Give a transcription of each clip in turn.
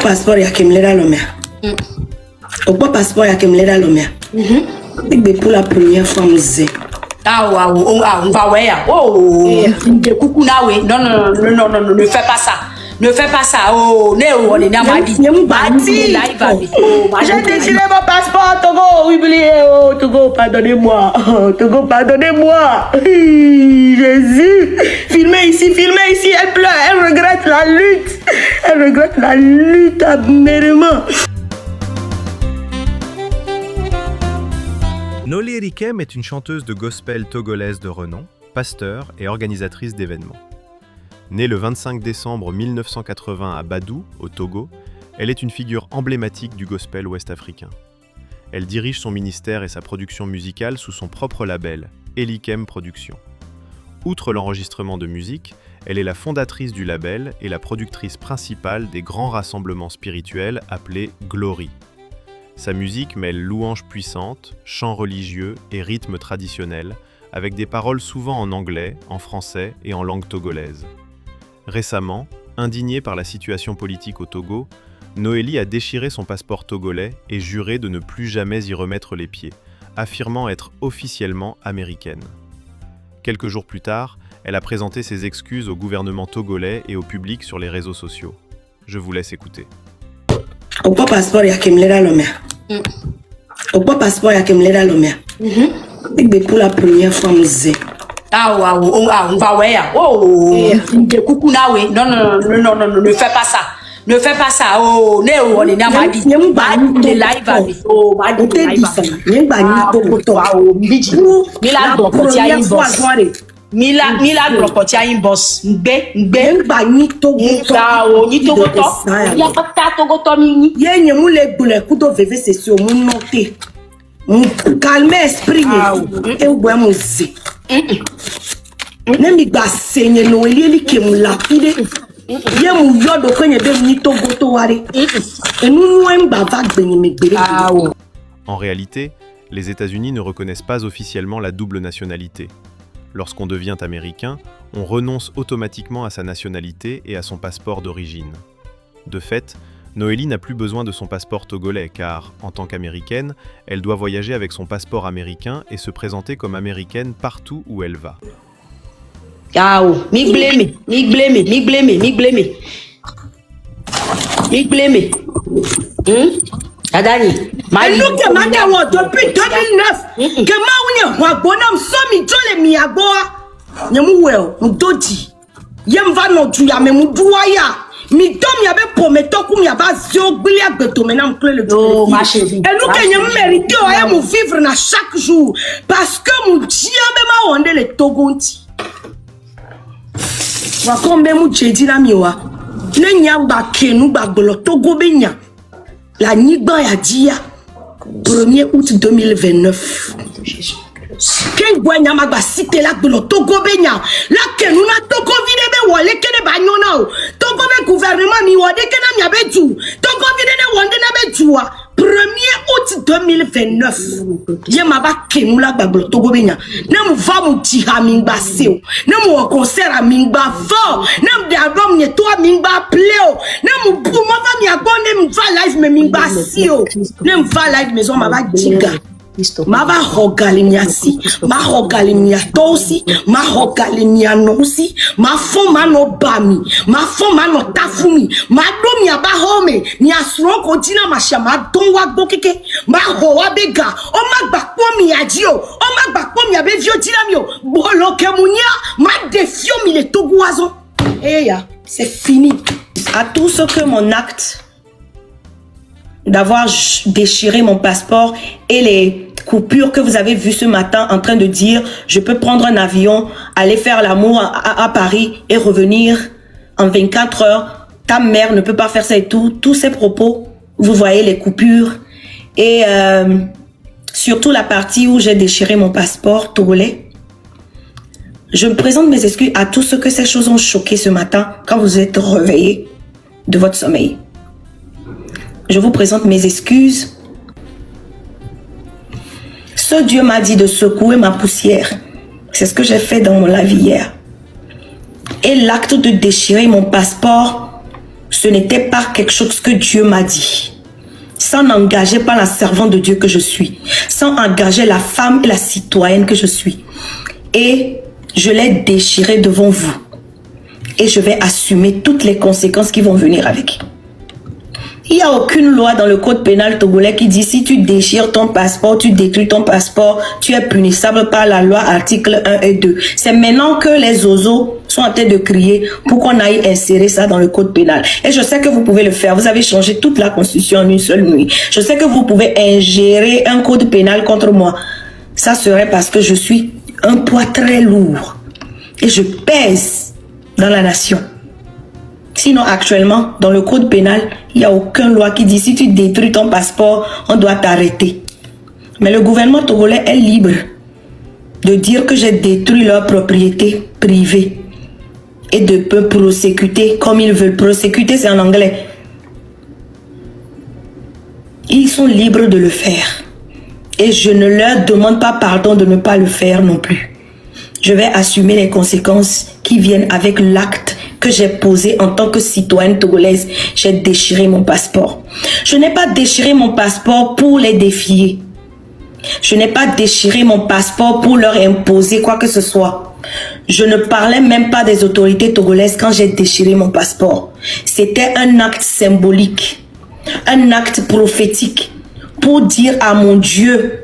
passeport ya kemlera lomea. Opo passeport ya kemlera lomea. Pour la première fois musée. Ah on va ouais. Oh, de coucou na ouais. Non, ne fais pas ça. Ne fais pas ça. Oh, on est dans ma vie. J'ai déchiré mon passeport, Togo, oublié. Oh, Togo, pardonnez-moi. Oh, Togo, pardonnez-moi. Jésus. Filmez ici. Elle pleure, elle regrette la lutte. Elle regrette la lutte amèrement. Nolé Rikem est une chanteuse de gospel togolaise de renom, pasteur et organisatrice d'événements. Née le 25 décembre 1980 à Badou, au Togo, elle est une figure emblématique du gospel ouest-africain. Elle dirige son ministère et sa production musicale sous son propre label, Elikem Productions. Outre l'enregistrement de musique, elle est la fondatrice du label et la productrice principale des grands rassemblements spirituels appelés Glory. Sa musique mêle louanges puissantes, chants religieux et rythmes traditionnels, avec des paroles souvent en anglais, en français et en langue togolaise. Récemment, indignée par la situation politique au Togo, Noélie a déchiré son passeport togolais et juré de ne plus jamais y remettre les pieds, affirmant être officiellement américaine. Quelques jours plus tard, elle a présenté ses excuses au gouvernement togolais et au public sur les réseaux sociaux. Je vous laisse écouter. Opo passeport ya kemlera lomea. Opo passeport ya kemlera lomea. Pour la première fois musée. Ah on va ouais. Oh, de coucou na ouais. Non, ne fais pas ça. Ne fais pas ça. Oh, on est dans ma vie. De live. Oh, ma vie. Mila blokotia inbox ngbe ni togo ni togo to ya pata togo to mi ye nyemu le gbule kudo veve sesio mu note mu calme esprit e ugbo amuzi nemi gba senye no eli kemu la ide ye mu yodo kwenye be ni togo to ware enu nu emba va gbenye megbere. En réalité, les États-Unis ne reconnaissent pas officiellement la double nationalité. Lorsqu'on devient américain, on renonce automatiquement à sa nationalité et à son passeport d'origine. De fait, Noélie n'a plus besoin de son passeport togolais car, en tant qu'américaine, elle doit voyager avec son passeport américain et se présenter comme américaine partout où elle va. Mi blame. Adani. Nous que maintenant depuis 2009 que ma ounya wa bonam so mi jole mi agoa nyemu well ndodi yem va no du ya me mu duaya mi dom ya be prometto ku mi aba zio gbili agbeto me na m clé le oh ma chérie et nous que nyem mérité o e mu vivre na chaque jour parce que mu dia be ma wonde le togonti wa kombe mu jeji na mi wa ne nya gba kenu gbagbolo togo be nya la Nigba ya dia 1er août 2029. Ken gwanya magba cité la gbolo Togo benya la kenuna Togo vide be wole kene ba nyona o Togo be gouvernement mi wode kena mi abeju Togo vide ne wonde na bejuwa 1er août 2029 ye maba kenula gbolo Togo benya na mu va mu tiha mingba seo na mu concert a mingba fo na mu de album ne to mingba pleo na mu bu ma va mi agonde mu va live me mingba seo na mu va live maison maba diga Maba hogalimia si, ma hogalimia tosi, ma hogalimia nosi, ma fo mano bami, ma fo mano tafumi, ma do mi aba home, mi asro ko dina ma shama don wa gbokeke, ma ho wa bega, o ma gbakpo mi ajio, o ma gbakpo mi abe vio dina mi o, bolo kemunia, ma defio mi le toguazo. Eh ya, c'est fini. À tout ce que mon acte d'avoir déchiré mon passeport et les coupures que vous avez vues ce matin en train de dire je peux prendre un avion, aller faire l'amour à Paris et revenir en 24 heures, ta mère ne peut pas faire ça et tout, tous ces propos, vous voyez les coupures et surtout la partie où j'ai déchiré mon passeport togolais. Je me présente mes excuses à tous ceux que ces choses ont choqué ce matin quand vous êtes réveillés de votre sommeil. Je vous présente mes excuses. Ce Dieu m'a dit de secouer ma poussière. C'est ce que j'ai fait dans mon live hier. Et l'acte de déchirer mon passeport ce n'était pas quelque chose que Dieu m'a dit. Sans engager par la servante de Dieu que je suis. Sans engager la femme et la citoyenne que je suis. Et je l'ai déchiré devant vous. Et je vais assumer toutes les conséquences qui vont venir avec. Il n'y a aucune loi dans le code pénal togolais qui dit si tu déchires ton passeport, tu détruis ton passeport, tu es punissable par la loi article 1 et 2. C'est maintenant que les oiseaux sont en train de crier pour qu'on aille insérer ça dans le code pénal. Et je sais que vous pouvez le faire. Vous avez changé toute la constitution en une seule nuit. Je sais que vous pouvez ingérer un code pénal contre moi. Ça serait parce que je suis un poids très lourd. Et je pèse dans la nation. Sinon, actuellement, dans le code pénal, il n'y a aucune loi qui dit si tu détruis ton passeport, on doit t'arrêter. Mais le gouvernement togolais est libre de dire que j'ai détruit leur propriété privée et de peut prosécuter comme ils veulent. Prosécuter, c'est en anglais. Ils sont libres de le faire. Et je ne leur demande pas pardon de ne pas le faire non plus. Je vais assumer les conséquences qui viennent avec l'acte que j'ai posé en tant que citoyenne togolaise. J'ai déchiré mon passeport. Je n'ai pas déchiré mon passeport pour les défier. Je n'ai pas déchiré mon passeport pour leur imposer quoi que ce soit. Je ne parlais même pas des autorités togolaises quand j'ai déchiré mon passeport. C'était un acte symbolique, un acte prophétique pour dire à mon Dieu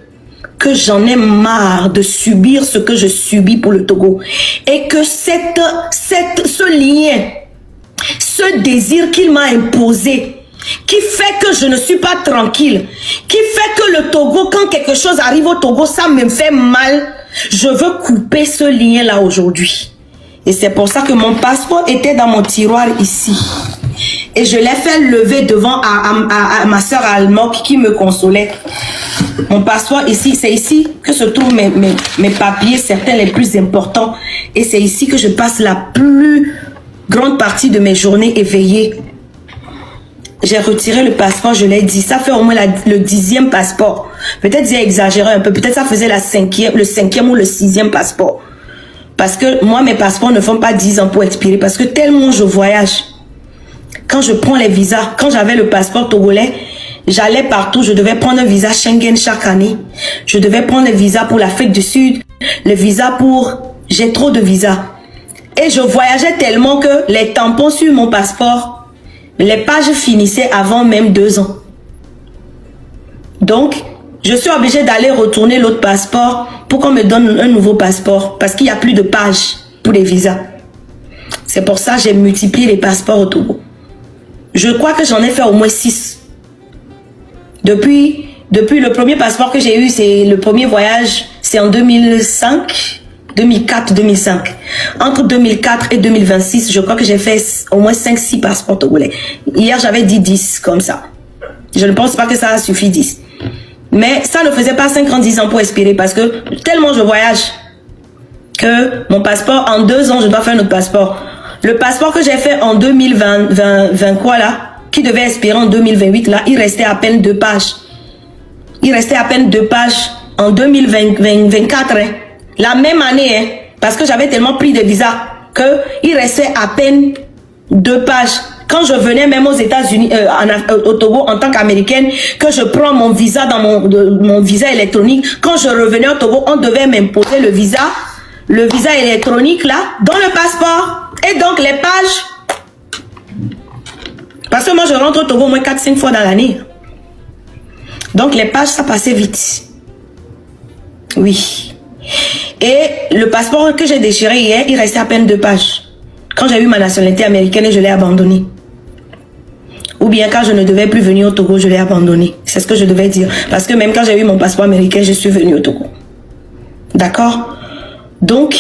que j'en ai marre de subir ce que je subis pour le Togo. Et que ce lien, ce désir qu'il m'a imposé, qui fait que je ne suis pas tranquille, qui fait que le Togo, quand quelque chose arrive au Togo, ça me fait mal, je veux couper ce lien-là aujourd'hui. Et c'est pour ça que mon passeport était dans mon tiroir ici. Et je l'ai fait lever devant à ma soeur Almok qui me consolait. Mon passeport ici, c'est ici que se trouvent mes papiers, certains les plus importants. Et c'est ici que je passe la plus grande partie de mes journées éveillées. J'ai retiré le passeport, je l'ai dit. Ça fait au moins le 10e passeport. Peut-être j'ai exagéré un peu. Peut-être ça faisait le 5e ou le 6e passeport. Parce que moi, mes passeports ne font pas 10 ans pour expirer. Parce que tellement je voyage. Quand je prends les visas, quand j'avais le passeport togolais, j'allais partout. Je devais prendre un visa Schengen chaque année. Je devais prendre le visa pour l'Afrique du Sud. Le visa pour... J'ai trop de visas. Et je voyageais tellement que les tampons sur mon passeport, les pages finissaient avant même 2 ans. Donc, je suis obligée d'aller retourner l'autre passeport pour qu'on me donne un nouveau passeport. Parce qu'il n'y a plus de pages pour les visas. C'est pour ça que j'ai multiplié les passeports au Togo. Je crois que j'en ai fait au moins 6. Depuis le premier passeport que j'ai eu, c'est le premier voyage, c'est en 2005, 2004, 2005. Entre 2004 et 2026, je crois que j'ai fait au moins 5-6 passeports togolais. Hier, j'avais dit 10 comme ça. Je ne pense pas que ça suffit 10. Mais ça ne faisait pas 5 ans, 10 ans pour expirer parce que tellement je voyage que mon passeport, en 2 ans, je dois faire un autre passeport. Le passeport que j'ai fait en 2020 quoi là, qui devait expirer en 2028 là, il restait à peine 2 pages. Il restait à peine 2 pages en 2024, hein. La même année, hein, parce que j'avais tellement pris de visas que il restait à peine 2 pages. Quand je venais même aux États-Unis, au Togo en tant qu'américaine, que je prends mon visa dans mon visa électronique, quand je revenais au Togo, on devait m'imposer le visa électronique là, dans le passeport. Et donc les pages, parce que moi je rentre au Togo au moins 4-5 fois dans l'année. Donc les pages, ça passait vite. Oui. Et le passeport que j'ai déchiré hier, il restait à peine 2 pages. Quand j'ai eu ma nationalité américaine et je l'ai abandonné. Ou bien quand je ne devais plus venir au Togo, je l'ai abandonné. C'est ce que je devais dire. Parce que même quand j'ai eu mon passeport américain, je suis venue au Togo. D'accord? Donc,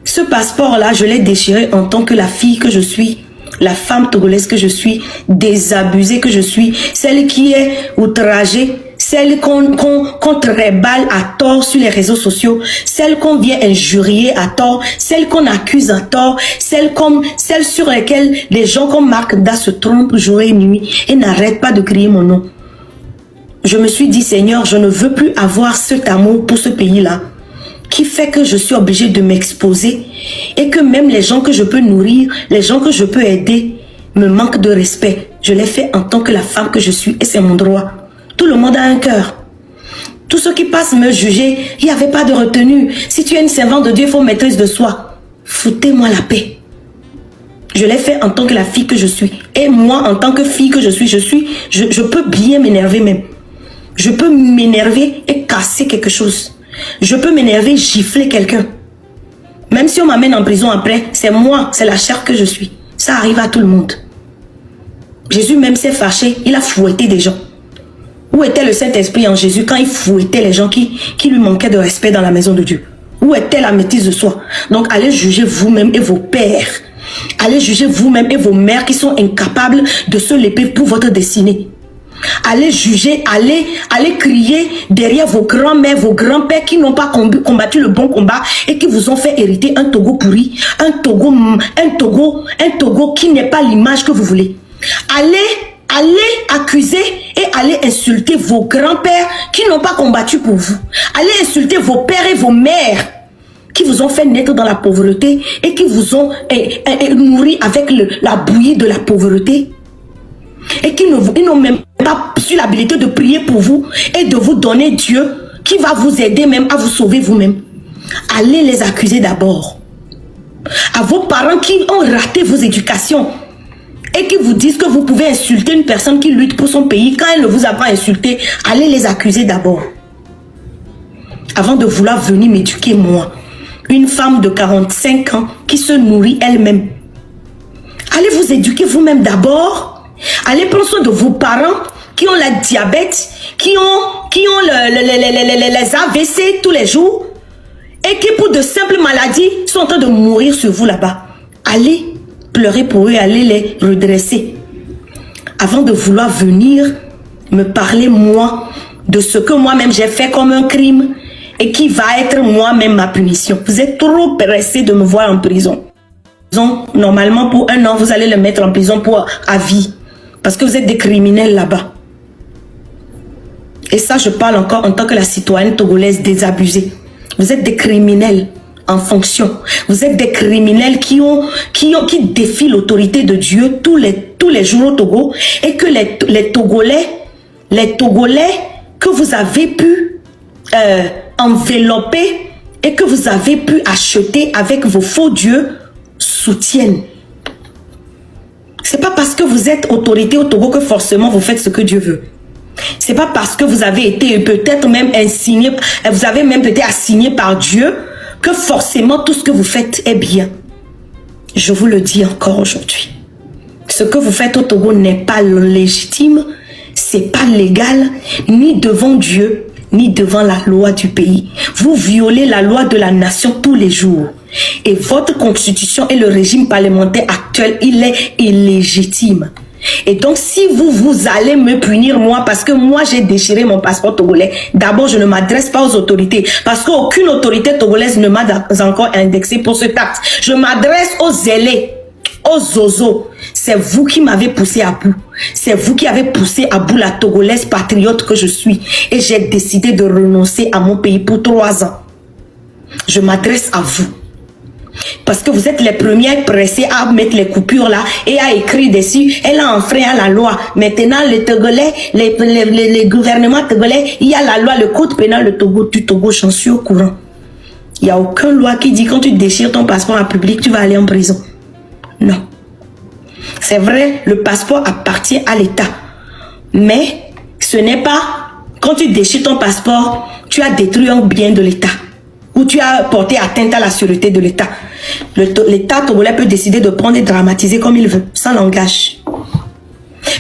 ce passeport-là, je l'ai déchiré en tant que la fille que je suis, la femme togolaise que je suis, désabusée que je suis, celle qui est outragée, celle qu'on tréballe à tort sur les réseaux sociaux, celle qu'on vient injurier à tort, celle qu'on accuse à tort, celle sur lesquelles les gens comme Marc Da se trompent jour et nuit et n'arrêtent pas de crier mon nom. Je me suis dit, Seigneur, je ne veux plus avoir cet amour pour ce pays-là, qui fait que je suis obligée de m'exposer et que même les gens que je peux nourrir, les gens que je peux aider, me manque de respect, je l'ai fait en tant que la femme que je suis et c'est mon droit. Tout le monde a un cœur. Tous ceux qui passent me juger, il n'y avait pas de retenue. Si tu es une servante de Dieu, il faut maîtrise de soi. Foutez-moi la paix. Je l'ai fait en tant que la fille que je suis. Et moi, en tant que fille que je suis, je peux bien m'énerver même. Je peux m'énerver et casser quelque chose. Je peux m'énerver, gifler quelqu'un. Même si on m'amène en prison après, c'est moi, c'est la chair que je suis. Ça arrive à tout le monde. Jésus même s'est fâché, il a fouetté des gens. Où était le Saint-Esprit en Jésus quand il fouettait les gens qui lui manquaient de respect dans la maison de Dieu? Où était la maîtrise de soi? Donc allez juger vous-même et vos pères. Allez juger vous-même et vos mères qui sont incapables de se léper pour votre destinée. Allez juger, allez crier derrière vos grands-mères, vos grands-pères qui n'ont pas combattu le bon combat et qui vous ont fait hériter un Togo pourri, un Togo qui n'est pas l'image que vous voulez. Allez accuser et allez insulter vos grands-pères qui n'ont pas combattu pour vous. Allez insulter vos pères et vos mères qui vous ont fait naître dans la pauvreté et qui vous ont nourri avec la bouillie de la pauvreté. Et qui n'ont même pas su l'habilité de prier pour vous et de vous donner Dieu qui va vous aider même à vous sauver vous-même. Allez les accuser d'abord. À vos parents qui ont raté vos éducations et qui vous disent que vous pouvez insulter une personne qui lutte pour son pays quand elle ne vous a pas insulté, allez les accuser d'abord. Avant de vouloir venir m'éduquer moi, une femme de 45 ans qui se nourrit elle-même. Allez vous éduquer vous-même d'abord. Allez prendre soin de vos parents qui ont la diabète, qui ont les AVC tous les jours et qui pour de simples maladies sont en train de mourir sur vous là-bas. Allez pleurer pour eux, allez les redresser. Avant de vouloir venir me parler moi de ce que moi-même j'ai fait comme un crime et qui va être moi-même ma punition. Vous êtes trop pressé de me voir en prison. Normalement pour 1 an, vous allez le mettre en prison pour à vie. Parce que vous êtes des criminels là-bas. Et ça, je parle encore en tant que la citoyenne togolaise désabusée. Vous êtes des criminels en fonction. Vous êtes des criminels qui défient l'autorité de Dieu tous les jours au Togo. Et que les Togolais que vous avez pu envelopper et que vous avez pu acheter avec vos faux dieux soutiennent. C'est pas parce que vous êtes autorité au Togo que forcément vous faites ce que Dieu veut. C'est pas parce que vous avez été peut-être même assigné, vous avez même été assigné par Dieu que forcément tout ce que vous faites est bien. Je vous le dis encore aujourd'hui. Ce que vous faites au Togo n'est pas légitime, c'est pas légal, ni devant Dieu, ni devant la loi du pays. Vous violez la loi de la nation tous les jours. Et votre constitution et le régime parlementaire actuel, il est illégitime. Et donc, si vous allez me punir moi, parce que moi j'ai déchiré mon passeport togolais, d'abord je ne m'adresse pas aux autorités, parce qu'aucune autorité togolaise ne m'a encore indexé pour ce acte. Je m'adresse aux zélés, aux zozos. C'est vous qui m'avez poussé à bout. C'est vous qui avez poussé à bout la togolaise patriote que je suis. Et j'ai décidé de renoncer à mon pays pour 3 ans. Je m'adresse à vous. Parce que vous êtes les premiers pressés à mettre les coupures là et à écrire dessus. Elle a enfreint la loi. Maintenant, les Togolais, les gouvernements togolais, il y a la loi, le code pénal du Togo, j'en suis au courant. Il n'y a aucune loi qui dit quand tu déchires ton passeport en public, tu vas aller en prison. Non. C'est vrai, le passeport appartient à l'État. Mais ce n'est pas quand tu déchires ton passeport, tu as détruit un bien de l'État. Ou tu as porté atteinte à la sûreté de l'État. L'État togolais peut décider de prendre et dramatiser comme il veut, sans langage.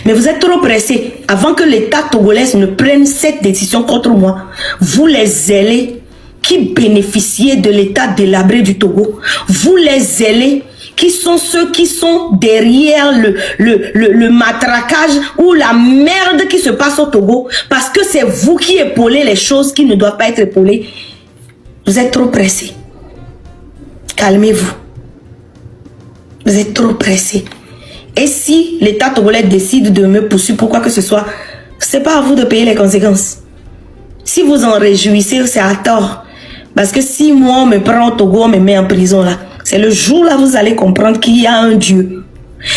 Mais vous êtes trop pressés. Avant que l'État togolais ne prenne cette décision contre moi, vous les zélés qui bénéficiez de l'État délabré du Togo, vous les zélés qui sont ceux qui sont derrière le matraquage ou la merde qui se passe au Togo, parce que c'est vous qui épaulez les choses qui ne doivent pas être épaulées. Vous êtes trop pressés. Calmez-vous. Vous êtes trop pressés. Et si l'État togolais décide de me poursuivre pour quoi que ce soit, c'est pas à vous de payer les conséquences. Si vous en réjouissez, c'est à tort. Parce que si moi on me prend au Togo, on me met en prison là, c'est le jour là vous allez comprendre qu'il y a un Dieu.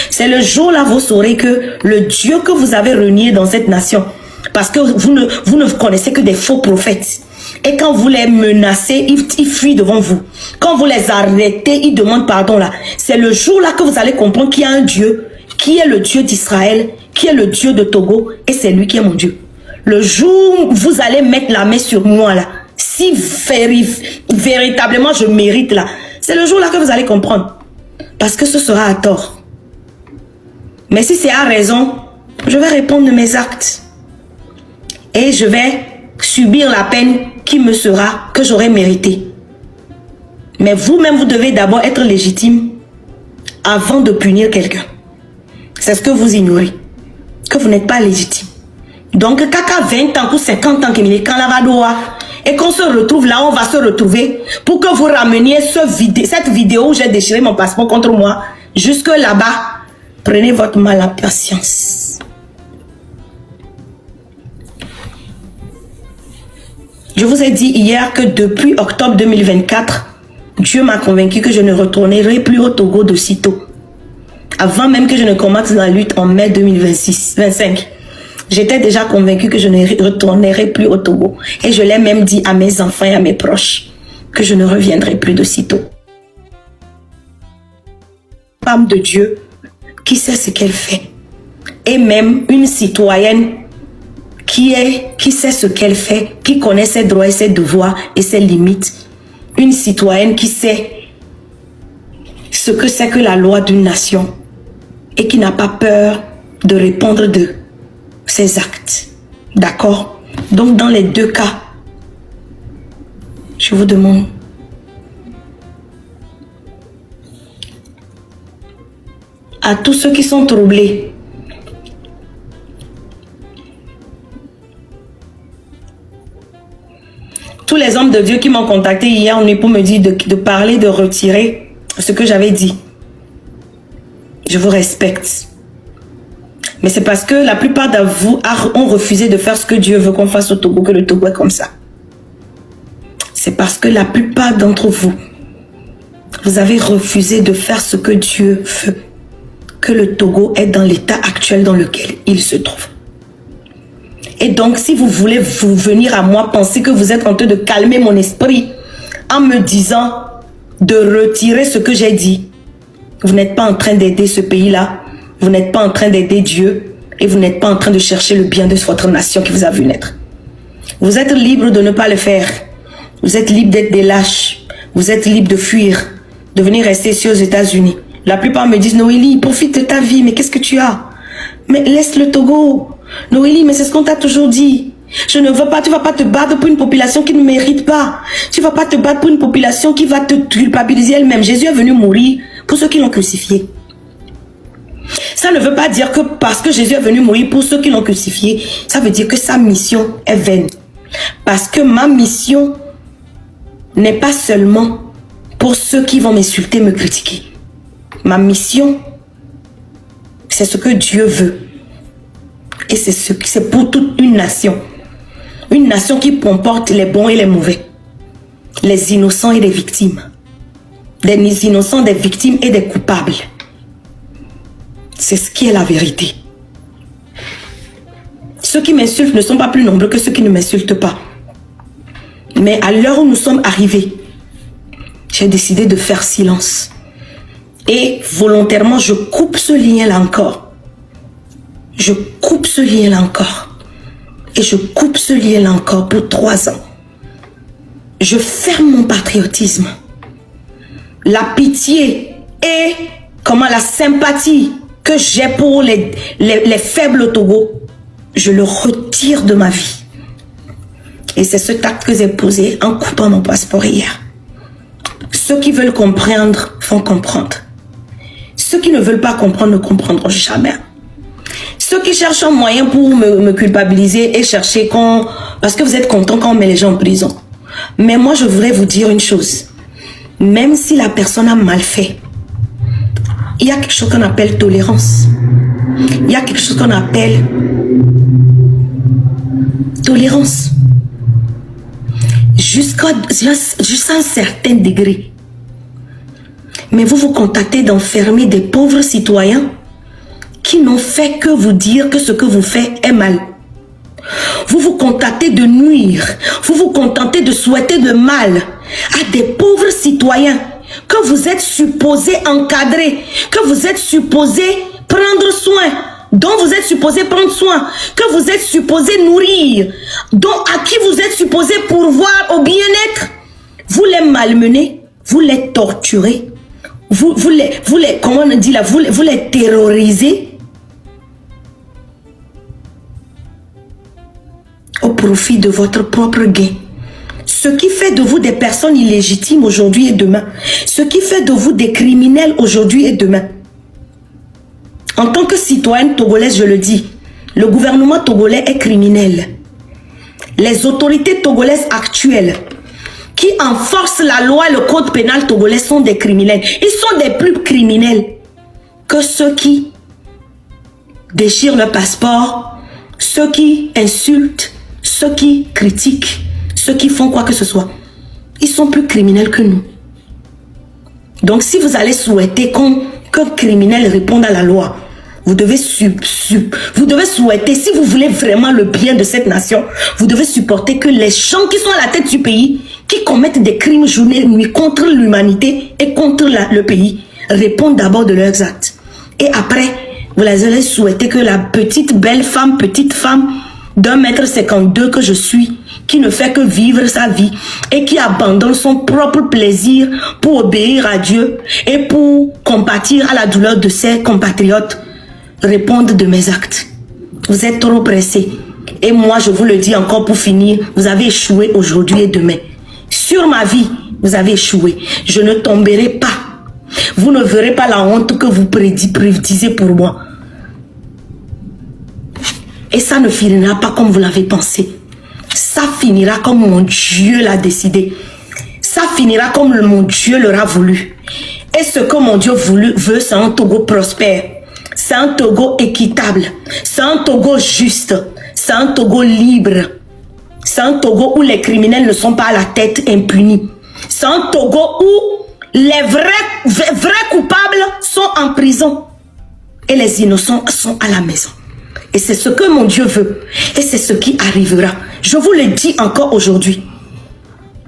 C'est le jour là vous saurez que le Dieu que vous avez renié dans cette nation, parce que vous ne connaissez que des faux prophètes. Et quand vous les menacez, ils fuient devant vous. Quand vous les arrêtez, ils demandent pardon là. C'est le jour là que vous allez comprendre qu'il y a un Dieu, qui est le Dieu d'Israël, qui est le Dieu de Togo, et c'est lui qui est mon Dieu. Le jour où vous allez mettre la main sur moi là, si véritablement je mérite là, c'est le jour là que vous allez comprendre. Parce que ce sera à tort. Mais si c'est à raison, je vais répondre de mes actes. Et je vais subir la peine qui me sera, que j'aurai mérité. Mais vous-même, vous devez d'abord être légitime avant de punir quelqu'un. C'est ce que vous ignorez. Que vous n'êtes pas légitime. Donc, caca 20 ans ou 50 ans, quand la vadoua, et qu'on se retrouve là, on va se retrouver pour que vous rameniez cette vidéo où j'ai déchiré mon passeport contre moi jusque là-bas. Prenez votre mal en patience. Je vous ai dit hier que depuis octobre 2024, Dieu m'a convaincu que je ne retournerai plus au Togo de sitôt. Avant même que je ne commence la lutte en mai 2025. J'étais déjà convaincu que je ne retournerai plus au Togo. Et je l'ai même dit à mes enfants et à mes proches que je ne reviendrai plus de sitôt. Femme de Dieu qui sait ce qu'elle fait. Et même une citoyenne qui sait ce qu'elle fait, qui connaît ses droits et ses devoirs et ses limites. Une citoyenne qui sait ce que c'est que la loi d'une nation et qui n'a pas peur de répondre de ses actes. D'accord? Donc dans les deux cas, je vous demande à tous ceux qui sont troublés, tous les hommes de Dieu qui m'ont contacté hier, on est pour me dire de parler, de retirer ce que j'avais dit. Je vous respecte. Mais c'est parce que la plupart de vous ont refusé de faire ce que Dieu veut qu'on fasse au Togo, que le Togo est comme ça. C'est parce que la plupart d'entre vous, vous avez refusé de faire ce que Dieu veut, que le Togo est dans l'état actuel dans lequel il se trouve. Et donc, si vous voulez vous venir à moi penser que vous êtes en train de calmer mon esprit en me disant de retirer ce que j'ai dit, vous n'êtes pas en train d'aider ce pays-là, vous n'êtes pas en train d'aider Dieu et vous n'êtes pas en train de chercher le bien de votre nation qui vous a vu naître. Vous êtes libre de ne pas le faire. Vous êtes libre d'être des lâches. Vous êtes libre de fuir, de venir rester ici aux États-Unis. La plupart me disent, Noélie, profite de ta vie, mais qu'est-ce que tu as? Mais laisse le Togo. Noélie, mais c'est ce qu'on t'a toujours dit. Je ne veux pas, tu vas pas te battre pour une population qui ne mérite pas. Tu vas pas te battre pour une population qui va te culpabiliser elle-même. Jésus est venu mourir pour ceux qui l'ont crucifié. Ça ne veut pas dire que parce que Jésus est venu mourir pour ceux qui l'ont crucifié, ça veut dire que sa mission est vaine. Parce que ma mission n'est pas seulement pour ceux qui vont m'insulter, me critiquer. Ma mission, c'est ce que Dieu veut. Et c'est pour toute une nation. Une nation qui comporte les bons et les mauvais. Les innocents et les victimes. Des innocents, des victimes et des coupables. C'est ce qui est la vérité. Ceux qui m'insultent ne sont pas plus nombreux que ceux qui ne m'insultent pas. Mais à l'heure où nous sommes arrivés, j'ai décidé de faire silence. Et volontairement, je coupe ce lien-là encore. Je coupe ce lien-là encore. Et je coupe ce lien-là encore pour 3 ans. Je ferme mon patriotisme. La pitié et la sympathie que j'ai pour les faibles au Togo, je le retire de ma vie. Et c'est cet acte que j'ai posé en coupant mon passeport hier. Ceux qui veulent comprendre vont comprendre. Ceux qui ne veulent pas comprendre ne comprendront jamais. Ceux qui cherchent un moyen pour me culpabiliser et chercher parce que vous êtes content quand on met les gens en prison. Mais moi, je voudrais vous dire une chose. Même si la personne a mal fait, il y a quelque chose qu'on appelle tolérance. Il y a quelque chose qu'on appelle tolérance. Jusqu'à un certain degré. Mais vous vous contentez d'enfermer des pauvres citoyens qui n'ont fait que vous dire que ce que vous faites est mal. Vous vous contentez de nuire, vous vous contentez de souhaiter le mal à des pauvres citoyens que vous êtes supposés encadrer, que vous êtes supposés prendre soin, dont vous êtes supposés prendre soin, que vous êtes supposés nourrir, à qui vous êtes supposés pourvoir au bien-être. Vous les malmenez, vous les torturez, vous les comment on dit là, vous les terrorisez au profit de votre propre gain. Ce qui fait de vous des personnes illégitimes aujourd'hui et demain. Ce qui fait de vous des criminels aujourd'hui et demain. En tant que citoyenne togolaise, je le dis, le gouvernement togolais est criminel. Les autorités togolaises actuelles qui enforcent la loi et le code pénal togolais sont des criminels. Ils sont des plus criminels que ceux qui déchirent le passeport, ceux qui insultent, ceux qui critiquent, ceux qui font quoi que ce soit. Ils sont plus criminels que nous. Donc si vous allez souhaiter qu'un criminel réponde à la loi, vous devez souhaiter, si vous voulez vraiment le bien de cette nation, vous devez supporter que les gens qui sont à la tête du pays, qui commettent des crimes journée et nuit contre l'humanité et contre le pays, répondent d'abord de leurs actes. Et après, vous allez souhaiter que la petite femme d'1,52 m que je suis, qui ne fait que vivre sa vie et qui abandonne son propre plaisir pour obéir à Dieu et pour compatir à la douleur de ses compatriotes, répondre de mes actes. Vous êtes trop pressés. Et moi, je vous le dis encore pour finir, vous avez échoué aujourd'hui et demain. Sur ma vie, vous avez échoué. Je ne tomberai pas. Vous ne verrez pas la honte que vous prédisez pour moi. Et ça ne finira pas comme vous l'avez pensé. Ça finira comme mon Dieu l'a décidé. Ça finira comme mon Dieu l'aura voulu. Et ce que mon Dieu veut, c'est un Togo prospère. C'est un Togo équitable. C'est un Togo juste. C'est un Togo libre. C'est un Togo où les criminels ne sont pas à la tête impunis. C'est un Togo où les vrais coupables sont en prison. Et les innocents sont à la maison. Et c'est ce que mon Dieu veut. Et c'est ce qui arrivera. Je vous le dis encore aujourd'hui.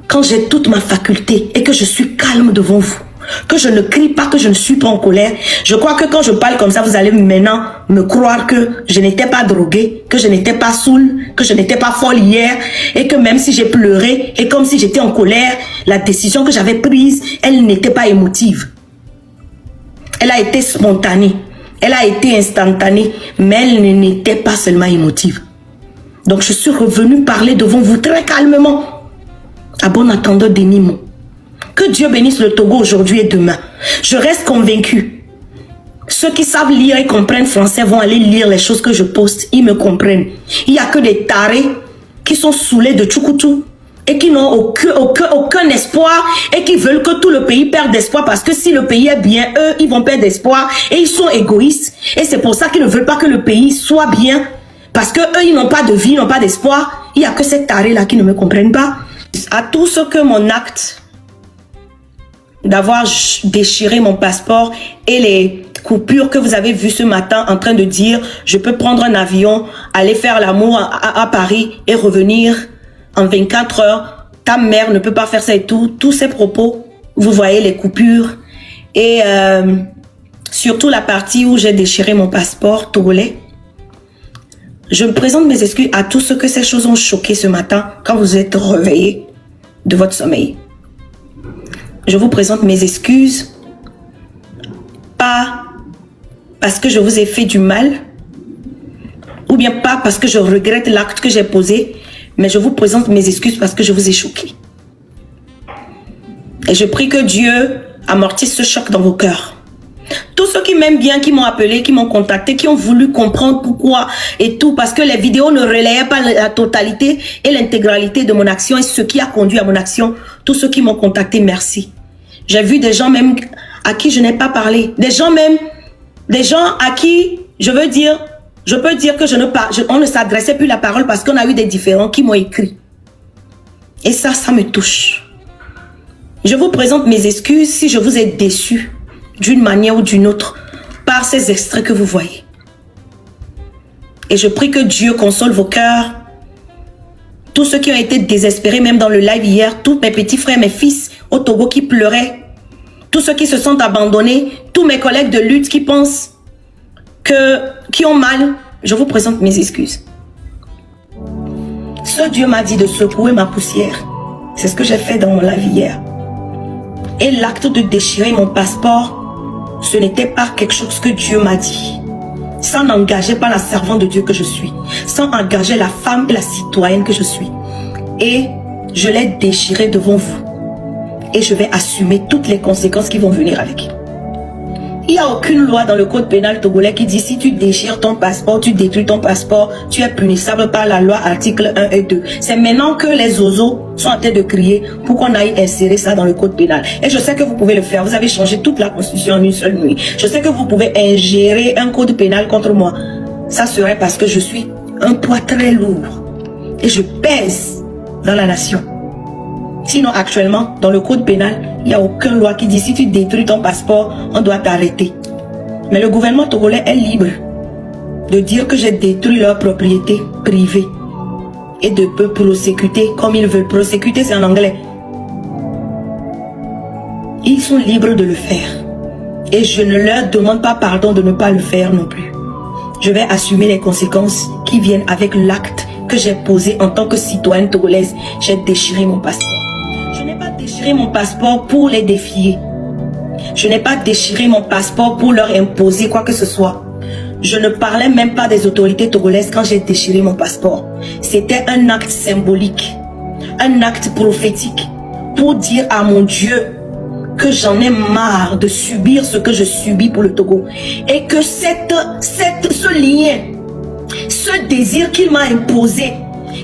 Quand j'ai toute ma faculté et que je suis calme devant vous, que je ne crie pas, que je ne suis pas en colère, je crois que quand je parle comme ça, vous allez maintenant me croire que je n'étais pas droguée, que je n'étais pas saoule, que je n'étais pas folle hier, et que même si j'ai pleuré et comme si j'étais en colère, la décision que j'avais prise, elle n'était pas émotive. Elle a été spontanée. Elle a été instantanée, mais elle n'était pas seulement émotive. Donc je suis revenue parler devant vous très calmement. À bon entendeur Denimo. Que Dieu bénisse le Togo aujourd'hui et demain. Je reste convaincue. Ceux qui savent lire et comprennent français vont aller lire les choses que je poste. Ils me comprennent. Il n'y a que des tarés qui sont saoulés de tchoukoutou et qui n'ont aucun espoir et qui veulent que tout le pays perde espoir parce que si le pays est bien, eux, ils vont perdre espoir et ils sont égoïstes. Et c'est pour ça qu'ils ne veulent pas que le pays soit bien parce que eux, ils n'ont pas de vie, ils n'ont pas d'espoir. Il n'y a que ces tarés-là qui ne me comprennent pas. À tout ce que mon acte d'avoir déchiré mon passeport et les coupures que vous avez vues ce matin en train de dire je peux prendre un avion, aller faire l'amour à Paris et revenir en 24 heures, ta mère ne peut pas faire ça et tout. Tous ces propos, vous voyez les coupures et surtout la partie où j'ai déchiré mon passeport togolais. Je me présente mes excuses à tous ceux que ces choses ont choqué ce matin quand vous êtes réveillés de votre sommeil. Je vous présente mes excuses, pas parce que je vous ai fait du mal, ou bien pas parce que je regrette l'acte que j'ai posé, mais je vous présente mes excuses parce que je vous ai choqué. Et je prie que Dieu amortisse ce choc dans vos cœurs. Tous ceux qui m'aiment bien, qui m'ont appelé, qui m'ont contacté, qui ont voulu comprendre pourquoi et tout, parce que les vidéos ne relayaient pas la totalité et l'intégralité de mon action et ce qui a conduit à mon action. Tous ceux qui m'ont contacté, merci. J'ai vu des gens même à qui je n'ai pas parlé. Des gens à qui je peux dire que on ne s'adressait plus la parole parce qu'on a eu des différends qui m'ont écrit. Et ça me touche. Je vous présente mes excuses si je vous ai déçu d'une manière ou d'une autre par ces extraits que vous voyez. Et je prie que Dieu console vos cœurs. Tous ceux qui ont été désespérés, même dans le live hier, tous mes petits frères, mes fils au Togo qui pleuraient, tous ceux qui se sont abandonnés, tous mes collègues de lutte qui pensent qui ont mal, je vous présente mes excuses. Ce Dieu m'a dit de secouer ma poussière. C'est ce que j'ai fait dans mon live hier. Et l'acte de déchirer mon passeport, ce n'était pas quelque chose que Dieu m'a dit. Ça n'engageait pas la servante de Dieu que je suis. Ça engageait la femme et la citoyenne que je suis. Et je l'ai déchiré devant vous. Et je vais assumer toutes les conséquences qui vont venir avec. Il n'y a aucune loi dans le code pénal togolais qui dit si tu déchires ton passeport, tu détruis ton passeport, tu es punissable par la loi article 1 et 2. C'est maintenant que les oiseaux sont en train de crier pour qu'on aille insérer ça dans le code pénal. Et je sais que vous pouvez le faire. Vous avez changé toute la constitution en une seule nuit. Je sais que vous pouvez ingérer un code pénal contre moi. Ça serait parce que je suis un poids très lourd. Et je pèse dans la nation. Sinon, actuellement, dans le code pénal, il n'y a aucune loi qui dit si tu détruis ton passeport, on doit t'arrêter. Mais le gouvernement togolais est libre de dire que j'ai détruit leur propriété privée et de peu prosécuter comme ils veulent. Prosécuter, c'est en anglais. Ils sont libres de le faire. Et je ne leur demande pas pardon de ne pas le faire non plus. Je vais assumer les conséquences qui viennent avec l'acte que j'ai posé en tant que citoyenne togolaise. J'ai déchiré mon passeport. Je n'ai pas déchiré mon passeport pour les défier. Je n'ai pas déchiré mon passeport pour leur imposer quoi que ce soit. Je ne parlais même pas des autorités togolaises quand j'ai déchiré mon passeport. C'était un acte symbolique, un acte prophétique pour dire à mon Dieu que j'en ai marre de subir ce que je subis pour le Togo. Et que ce lien, ce désir qu'il m'a imposé,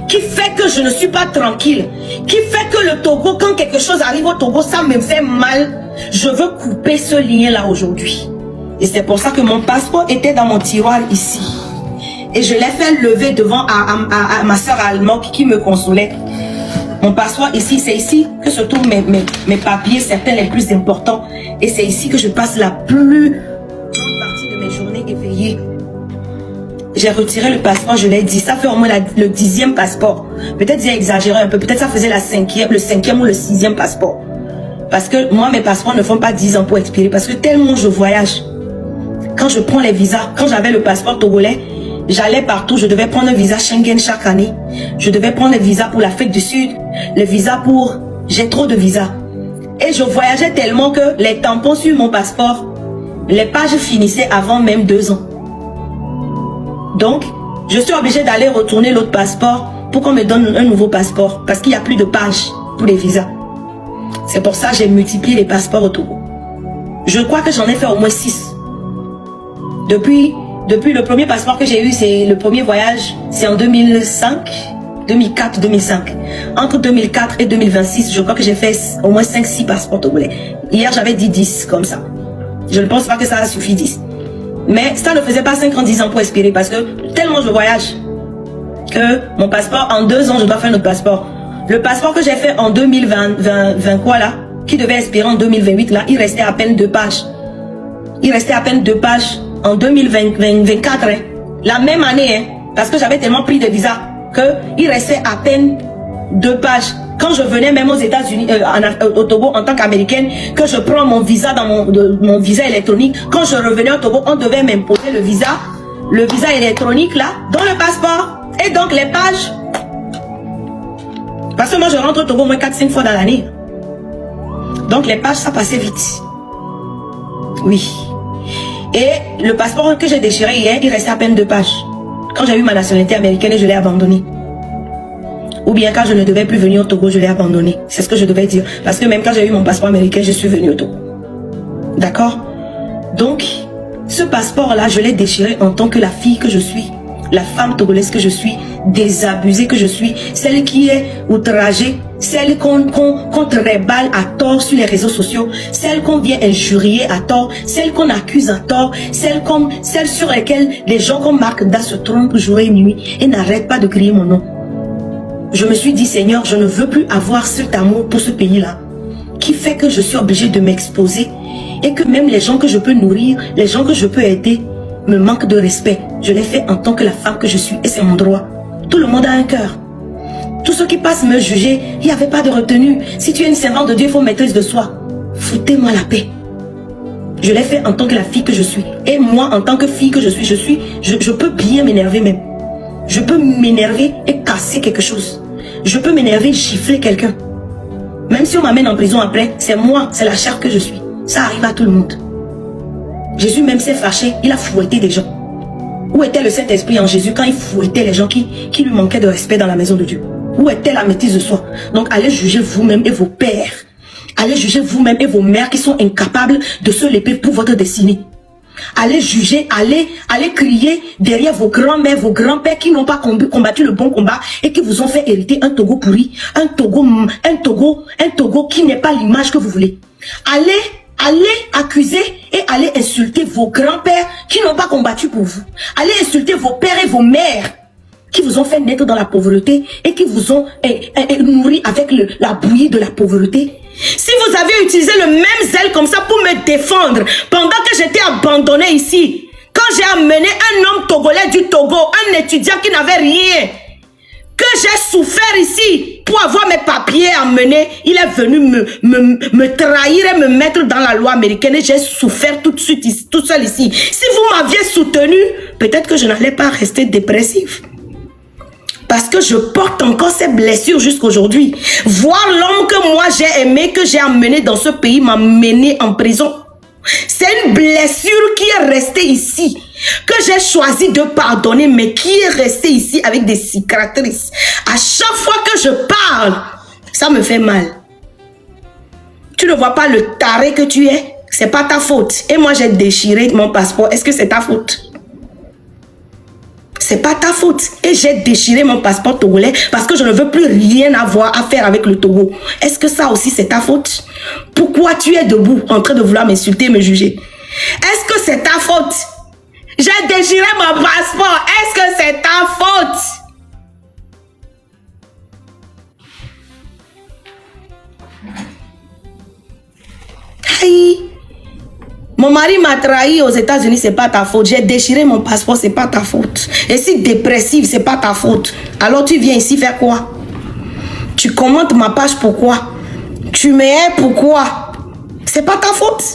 qui fait que je ne suis pas tranquille, qui fait que le Togo, quand quelque chose arrive au Togo, ça me fait mal. Je veux couper ce lien-là aujourd'hui. Et c'est pour ça que mon passeport était dans mon tiroir ici. Et je l'ai fait lever devant à ma soeur Almok qui me consolait. Mon passeport ici, c'est ici que se trouvent mes papiers, certains les plus importants. Et c'est ici que je passe la plus grande partie de mes journées éveillées. J'ai retiré le passeport, je l'ai dit, ça fait au moins le 10e passeport. Peut-être j'ai exagéré un peu, peut-être ça faisait le 5e ou le 6e passeport. Parce que moi, mes passeports ne font pas 10 ans pour expirer. Parce que tellement je voyage. Quand je prends les visas, quand j'avais le passeport togolais, j'allais partout, je devais prendre un visa Schengen chaque année. Je devais prendre le visa pour l'Afrique du Sud, le visa pour... J'ai trop de visas. Et je voyageais tellement que les tampons sur mon passeport, les pages finissaient avant même 2 ans. Donc, je suis obligée d'aller retourner l'autre passeport pour qu'on me donne un nouveau passeport. Parce qu'il n'y a plus de pages pour les visas. C'est pour ça que j'ai multiplié les passeports au Togo. Je crois que j'en ai fait au moins 6. Depuis le premier passeport que j'ai eu, c'est le premier voyage, c'est en 2005, 2004, 2005. Entre 2004 et 2026, je crois que j'ai fait au moins 5-6 passeports togolais. Hier, j'avais dit 10 comme ça. Je ne pense pas que ça a suffi 10. Mais ça ne faisait pas 5 ans, 10 ans pour expirer parce que tellement je voyage que mon passeport, en 2 ans, je dois faire notre passeport. Le passeport que j'ai fait en 2020 quoi là, qui devait expirer en 2028 là, il restait à peine 2 pages. Il restait à peine 2 pages en 2024, hein. La même année, hein, parce que j'avais tellement pris de visa que il restait à peine 2 pages. Quand je venais même aux États-Unis, au Togo en tant qu'américaine, que je prends mon visa dans mon visa électronique, quand je revenais au Togo, on devait m'imposer le visa électronique là, dans le passeport. Et donc les pages, parce que moi je rentre au Togo au moins 4-5 fois dans l'année. Donc les pages ça passait vite. Oui. Et le passeport que j'ai déchiré hier, il restait à peine 2 pages. Quand j'ai eu ma nationalité américaine, je l'ai abandonné. Ou bien quand je ne devais plus venir au Togo, je l'ai abandonné. C'est ce que je devais dire. Parce que même quand j'ai eu mon passeport américain, je suis venue au Togo. D'accord? Donc, ce passeport-là, je l'ai déchiré en tant que la fille que je suis. La femme togolaise que je suis, désabusée que je suis, celle qui est outragée, celle qu'on tréballe à tort sur les réseaux sociaux, celle qu'on vient injurier à tort, celle qu'on accuse à tort, celle sur lesquelles les gens comme Marc Da se trompent jour et nuit et n'arrêtent pas de crier mon nom. Je me suis dit, Seigneur, je ne veux plus avoir cet amour pour ce pays-là, qui fait que je suis obligée de m'exposer et que même les gens que je peux nourrir, les gens que je peux aider, me manque de respect, je l'ai fait en tant que la femme que je suis et c'est mon droit. Tout le monde a un cœur. Tous ceux qui passent me juger, il n'y avait pas de retenue. Si tu es une servante de Dieu, il faut maîtrise de soi. Foutez-moi la paix. Je l'ai fait en tant que la fille que je suis. Et moi, en tant que fille que je suis, je peux bien m'énerver même. Je peux m'énerver et casser quelque chose. Je peux m'énerver et gifler quelqu'un. Même si on m'amène en prison après, c'est moi, c'est la chair que je suis. Ça arrive à tout le monde. Jésus même s'est fâché, il a fouetté des gens. Où était le Saint-Esprit en Jésus quand il fouettait les gens qui lui manquaient de respect dans la maison de Dieu? Où était la maîtrise de soi? Donc allez juger vous-même et vos pères. Allez juger vous-même et vos mères qui sont incapables de se léper pour votre destinée. Allez juger, allez crier derrière vos grands-mères, vos grands-pères qui n'ont pas combattu le bon combat et qui vous ont fait hériter un Togo pourri, un Togo qui n'est pas l'image que vous voulez. Allez accuser et allez insulter vos grands-pères qui n'ont pas combattu pour vous. Allez insulter vos pères et vos mères qui vous ont fait naître dans la pauvreté et qui vous ont nourri avec la bouillie de la pauvreté. Si vous avez utilisé le même zèle comme ça pour me défendre pendant que j'étais abandonné ici, quand j'ai amené un homme togolais du Togo, un étudiant qui n'avait rien, que j'ai souffert ici pour avoir mes papiers amenés, il est venu me trahir et me mettre dans la loi américaine et j'ai souffert tout de suite, tout seul ici. Si vous m'aviez soutenu, peut-être que je n'allais pas rester dépressive. Parce que je porte encore ces blessures jusqu'aujourd'hui. Voir l'homme que moi j'ai aimé, que j'ai amené dans ce pays, m'a mené en prison. C'est une blessure qui est restée ici, que j'ai choisi de pardonner, mais qui est restée ici avec des cicatrices. À chaque fois que je parle, ça me fait mal. Tu ne vois pas le taré que tu es? C'est pas ta faute. Et moi j'ai déchiré mon passeport. Est-ce que c'est ta faute? C'est pas ta faute. Et j'ai déchiré mon passeport togolais parce que je ne veux plus rien avoir à faire avec le Togo. Est-ce que ça aussi c'est ta faute? Pourquoi tu es debout en train de vouloir m'insulter et me juger? Est-ce que c'est ta faute? J'ai déchiré mon passeport. Est-ce que c'est ta faute? Aïe. Mon mari m'a trahi aux États-Unis, c'est pas ta faute. J'ai déchiré mon passeport, c'est pas ta faute. Et si dépressive, c'est pas ta faute. Alors tu viens ici faire quoi? Tu commentes ma page, pourquoi? Tu me hais, pourquoi? C'est pas ta faute.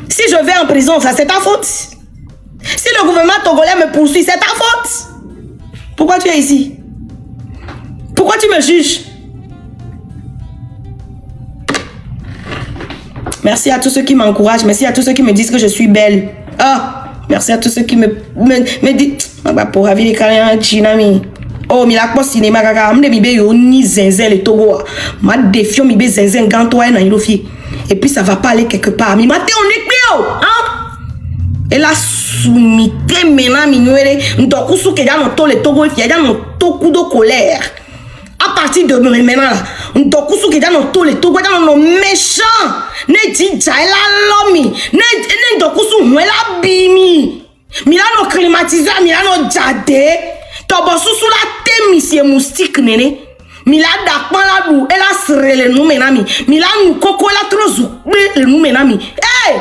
Si je vais en prison, ça c'est ta faute. Si le gouvernement togolais me poursuit, c'est ta faute. Pourquoi tu es ici? Pourquoi tu me juges? Merci à tous ceux qui m'encouragent. Merci à tous ceux qui me disent que je suis belle. Ah, merci à tous ceux qui me disent. Pour avoir les carrières, Chinami. Oh, mais la quoi cinéma, kaka. M'de mibe yo ni zinzen le Togo. Ma défiant mibe zinzen gantoa na ilofi. Et puis ça va pas aller quelque part. Mi maté on est pio, hein? Et la soumité mena minuere. Ndokusu ke ya no to le Togo. Il y a no toku de colère. À partir de maintenant là, ndokusu ke ya no to le Togo. Ya no méchant. Ne dit jaila lomi. Ne ndokusu mwela bimi. Milano climatiseur, milano jade. Tobosu sous la temi c'est moustique nene. Mila dakpan la dou, elle a serré le nou menami. Mila nou koko la trozu, le nou menami. Hey!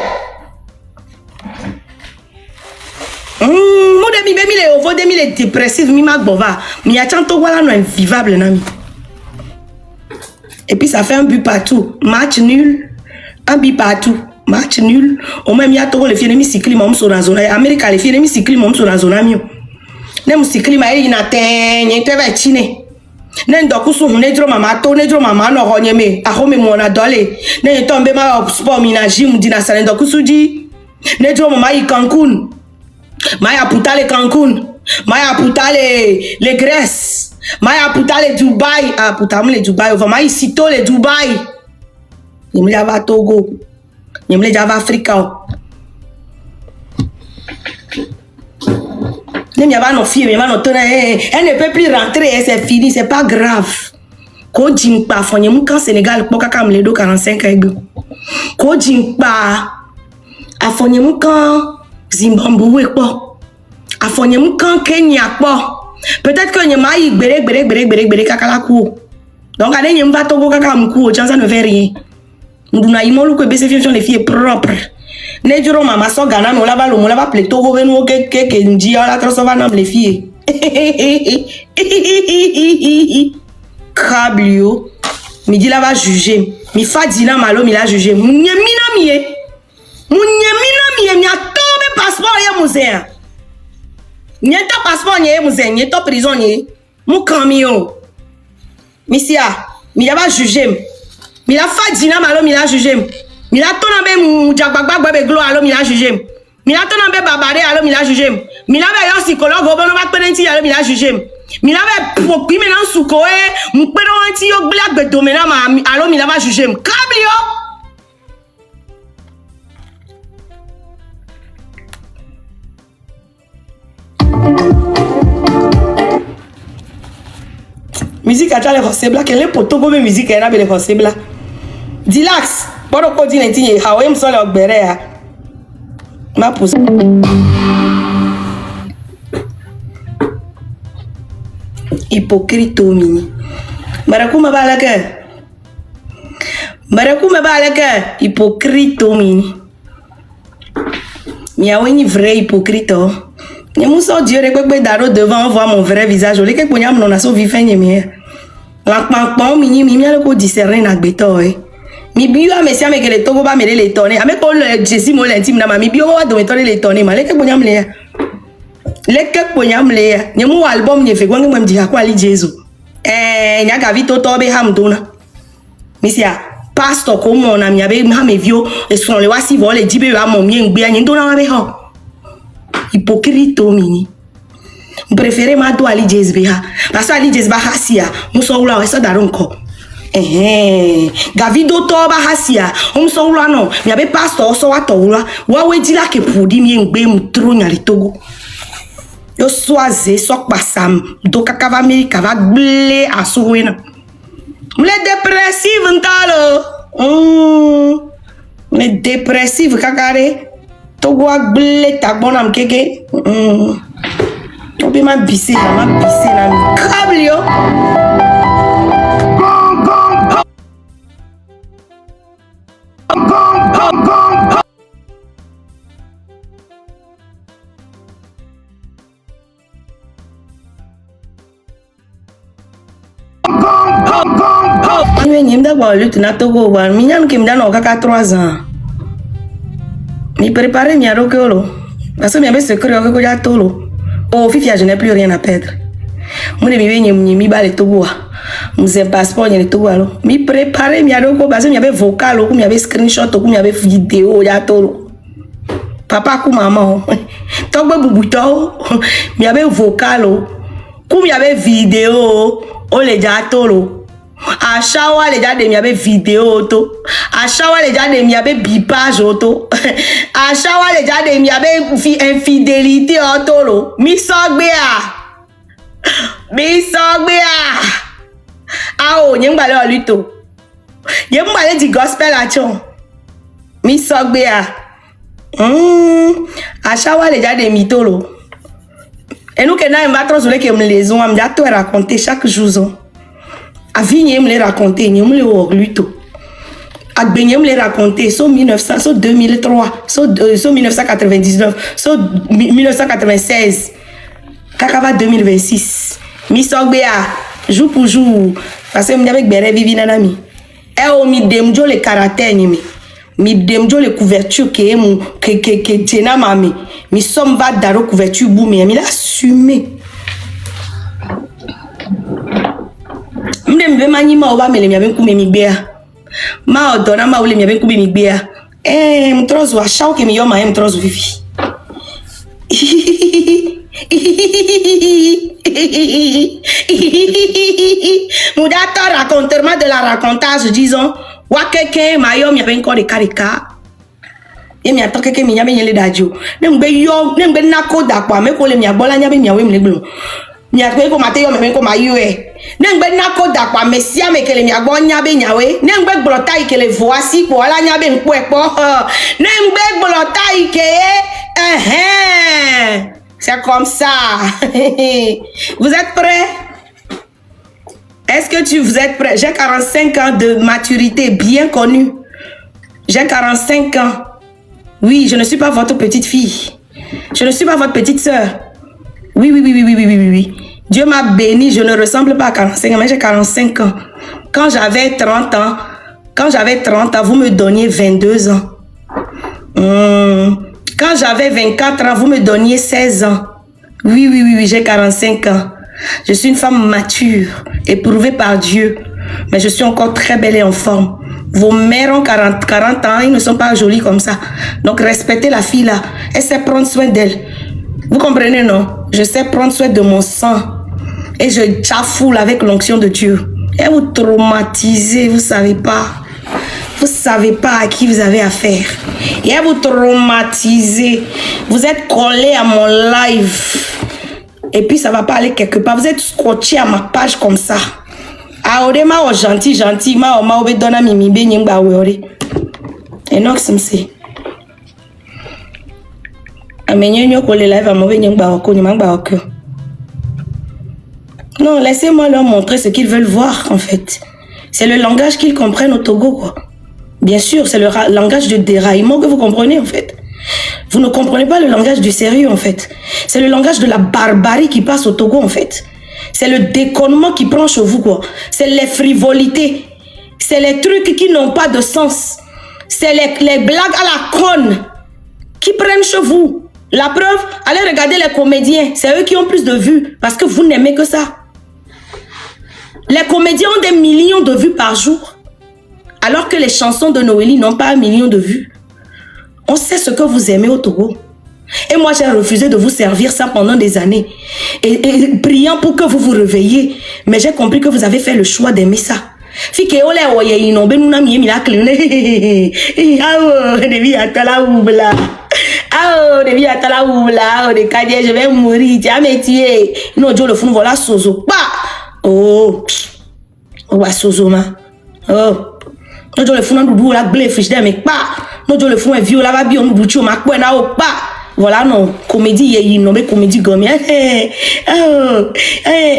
Mou de mi be mi le ovo de mi le dépressif mi mag bova. Mi a chanto wala no invivable nami. Et puis ça fait un but partout. Match nul, un but partout. Match nul. Au même ya Togo le fier mi cycli mom so na zona. America le fier mi cycli mom so na zona mio. Ne mu cycli ma e ina ten, ye tebe chine. Ne ndokusu nedro mama to nedro mama no honyeme ahome mona dole ne tombe ma sport mina gym dina sale ndokusu di nedro mama i Cancun maya putale Cancun maya putale le Grèce maya putale Dubai ah putam le Dubai over mai sito le Dubai nimle java Togo nimle java Africa elle ne peut plus rentrer, c'est fini, c'est pas grave. Ko jingpa afonyemka Sénégal pour kaka mledo 45 ego. Ko jingpa afonyemka Zimbabwe po. Afonyemka Kenya po. Peut-être que nyema yi gbere kaka la ku. Donc allez nyemba Togo kaka mku, ça ne fait rien. Nduna imolu ko bese fion les filles propres. Ne diro mama so Ghana me la va ple Togo ve no ke ndi la troso va nam les filles. Cablio. Mi dit la va juger. Mi fa dina malo mi la juger. Munyemina mie. Mi a tombe passeport ya musea. Nyeta passeport nye musea, nyeta prison nye. Mu camion. Misia, mi la va juger. Mi la fa dina malo mi la juger. Mi la tona be mujagbagba be glo alo mi la juger. Mi la tona be babare alo mi la juger. Mi la be yo psychologue obo no ba penenti alo mi la juger. Mi la be popi me nan suko e mu pe no anti yo gble agbe do me na ma alo mi la va juger. Kablio. Musique a les rosebla que les potos comme musique a les rosebla. Dilax, pour le code d'inti, hawe me sole obere ma pousse. Hypocrite mini. Barakuma balaka. Hypocrite mini. Mi a une vraie hypocrite. Ni muso Dieu rekwe daro devant voir mon vrai visage. Ole ke ponya mno na so vi fenye mi. La pampan mi a ko discerner na gbeto eh. Mi biwa mesia me ke le Togo ba me le tonner. Ame ko le Jesi mo le intime na ma mi biwa wa do me tonner le tonner ma le ke ponya mle. Le ke ponya mle. Ni mu album ni fe gwange mwem di akwa ali Jesu. Nya ga vi to be ham dona. Misia pastor ko mo na mi abe ha me vio e son le wasi vo le dibe wa mo mi ngbe anyi dona wa be ho. Hypocrite mini. Préféré ma do ali Jezbeha. Parce ali Jezba hasia. Muso ula wa so daronko. Gavido to ba hasia. Muso ula no. Mi abe pastor so wa to ula. Wa we di la ke pudi mi ngbe mu tro nya le Togo. Yo soaze sok pasam do kakava Amerika va ble asuwena. Mle dépressive ntalo. Mle dépressive kakare. Togo a ble tagbonam keke. Obi ma bise na mi kablio. Ni mda ba lutte na Togo ba mi nyam ki mda no kaka 3 ans. Mi préparer mi arokolo. Parce que mi avait secret ko ja tolo. Oh, Fifia, je n'ai plus rien à perdre. Moi, je me bats les Togo. Mon passeport, il y a les Togo. Je préparer, il y avait vocal, il y avait screenshot, il y avait vidéo, il y a tout. Papa ou maman. Togo boubouto, il y avait vocal, il y avait vidéo, on les a tout. À chaque les gars, il y avait vidéo auto. À chaque les gars, il y avait bipage auto. À chaque les gars, il y avait infidélité auto. Mi sogbea. Ah oh, n'y m'bale au luto. N'y m'bale du gospel à chon. Mi sogbea. À chaque les gars, des mythos. Et nous, que nous, on va transformer que les on va tout raconter chaque jour. Avi me les raconter, me les orluto. Agbenye me les raconter, so 1900, so 2003, so 1999, so 1996. Kakava 2026. Mi sogbea, jour pour jour. Parce que me avec bere vivi nanami. E o mi demjo le caractère ni mi demjo le couverture que tena mami. Mi somme va daro couverture bou mi la assumer. Mbe manyi ma oba mele miabe nkume migbea ma odona ma ule miabe nkume migbea mtrozo wa shao ke mi yo ma mtrozo vivi mudato racontement de la racontage disons wa keke ma yo miabe nko de karika e mi ato keke mi nyabe nyele dajo nembe nakoda kwa me ko le mi agbola nyabe mi awe mlegbo mi akwe ko mate yo me ko ma yue nengbe nako da kwa mesia mekele mi agbo nyabe nyawe nengbe gbolota ikele voasi ko ala nyabe npo epo nengbe gbolota ike c'est comme ça. Vous êtes prêts? Est-ce que vous êtes prêts? J'ai 45 ans de maturité bien connue. J'ai 45 ans Oui, je ne suis pas votre petite fille. Je ne suis pas votre petite sœur. Oui, oui, oui, oui, oui, oui, oui, oui. Dieu m'a béni, je ne ressemble pas à 45 ans, mais j'ai 45 ans. Quand j'avais 30 ans, vous me donniez 22 ans. Quand j'avais 24 ans, vous me donniez 16 ans. Oui, oui, oui, oui, j'ai 45 ans. Je suis une femme mature, éprouvée par Dieu, mais je suis encore très belle et en forme. Vos mères ont 40 ans, ils ne sont pas jolies comme ça. Donc respectez la fille là, elle sait prendre soin d'elle. Vous comprenez, non? Je sais prendre soin de mon sang et je chafoule avec l'onction de Dieu. Et vous traumatisez, vous savez pas. Vous savez pas à qui vous avez affaire. Et vous traumatisez. Vous êtes collé à mon live. Et puis ça va pas aller quelque part. Vous êtes scotché à ma page comme ça. Ah, ma o gentil, ma obe dona mimi be nyingba weore. Enoch simsi. Amenyo ko le live amobe nyingba oko nyingba oko. Non, laissez-moi leur montrer ce qu'ils veulent voir en fait. C'est le langage qu'ils comprennent au Togo quoi. Bien sûr, c'est le langage de déraillement que vous comprenez en fait. Vous ne comprenez pas le langage du sérieux en fait. C'est le langage de la barbarie qui passe au Togo en fait. C'est le déconnement qui prend chez vous quoi. C'est les frivolités. C'est les trucs qui n'ont pas de sens. C'est les blagues à la conne qui prennent chez vous. La preuve, allez regarder les comédiens. C'est eux qui ont plus de vues parce que vous n'aimez que ça. Les comédiens ont des millions de vues par jour. Alors que les chansons de Noélie n'ont pas 1 million de vues. On sait ce que vous aimez au Togo. Et moi, j'ai refusé de vous servir ça pendant des années. Et priant pour que vous vous réveilliez. Mais j'ai compris que vous avez fait le choix d'aimer ça. Fike ole oye inombe nuna mi miracle. Ah, devi atala oubla. Ah, devi atala oubla. De kadie, je vais mourir. Tu as me tué. Non, Dieu le fou voilà sozo. Bah. Oh. Oh, wa sozo ma. Oh. Non, Dieu le fou nan doudou la blé frigidaire mais pas. Non, Dieu le fou un vieux la va bien on doudou ma quoi na o pas. Voilà non, comédie yé non mais comédie gomme. Oh.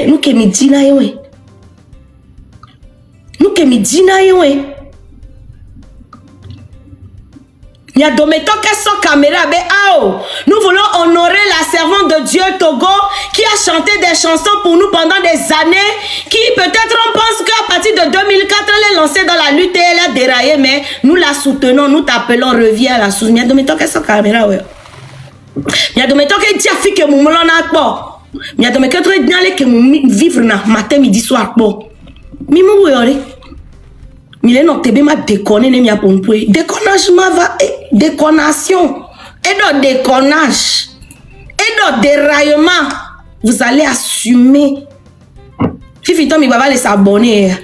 Nous que mi dina yewe. Nous que mi dina yewe. Il y a Dometo qui sont caméra be ao. Nous voulons honorer la servante de Dieu Togo qui a chanté des chansons pour nous pendant des années, qui peut-être on pense qu'à partir de 2004 elle est lancée dans la lutte et elle a déraillé, mais nous la soutenons, nous t'appelons, reviens à la source. Il y a Dometo qui sont caméra ouais. Il y a Dometo qui dit à fille que mon melon n'a pas. Il y a Dometo qui dit que mon vivre na matin midi soir bon. Mais mon ouais. Mille non tebe ma déconné ne mia pour poué déconnage ma va déconnation et dans déconnage et dans déraillement vous allez assumer. Fifi Tom il va aller s'abonner.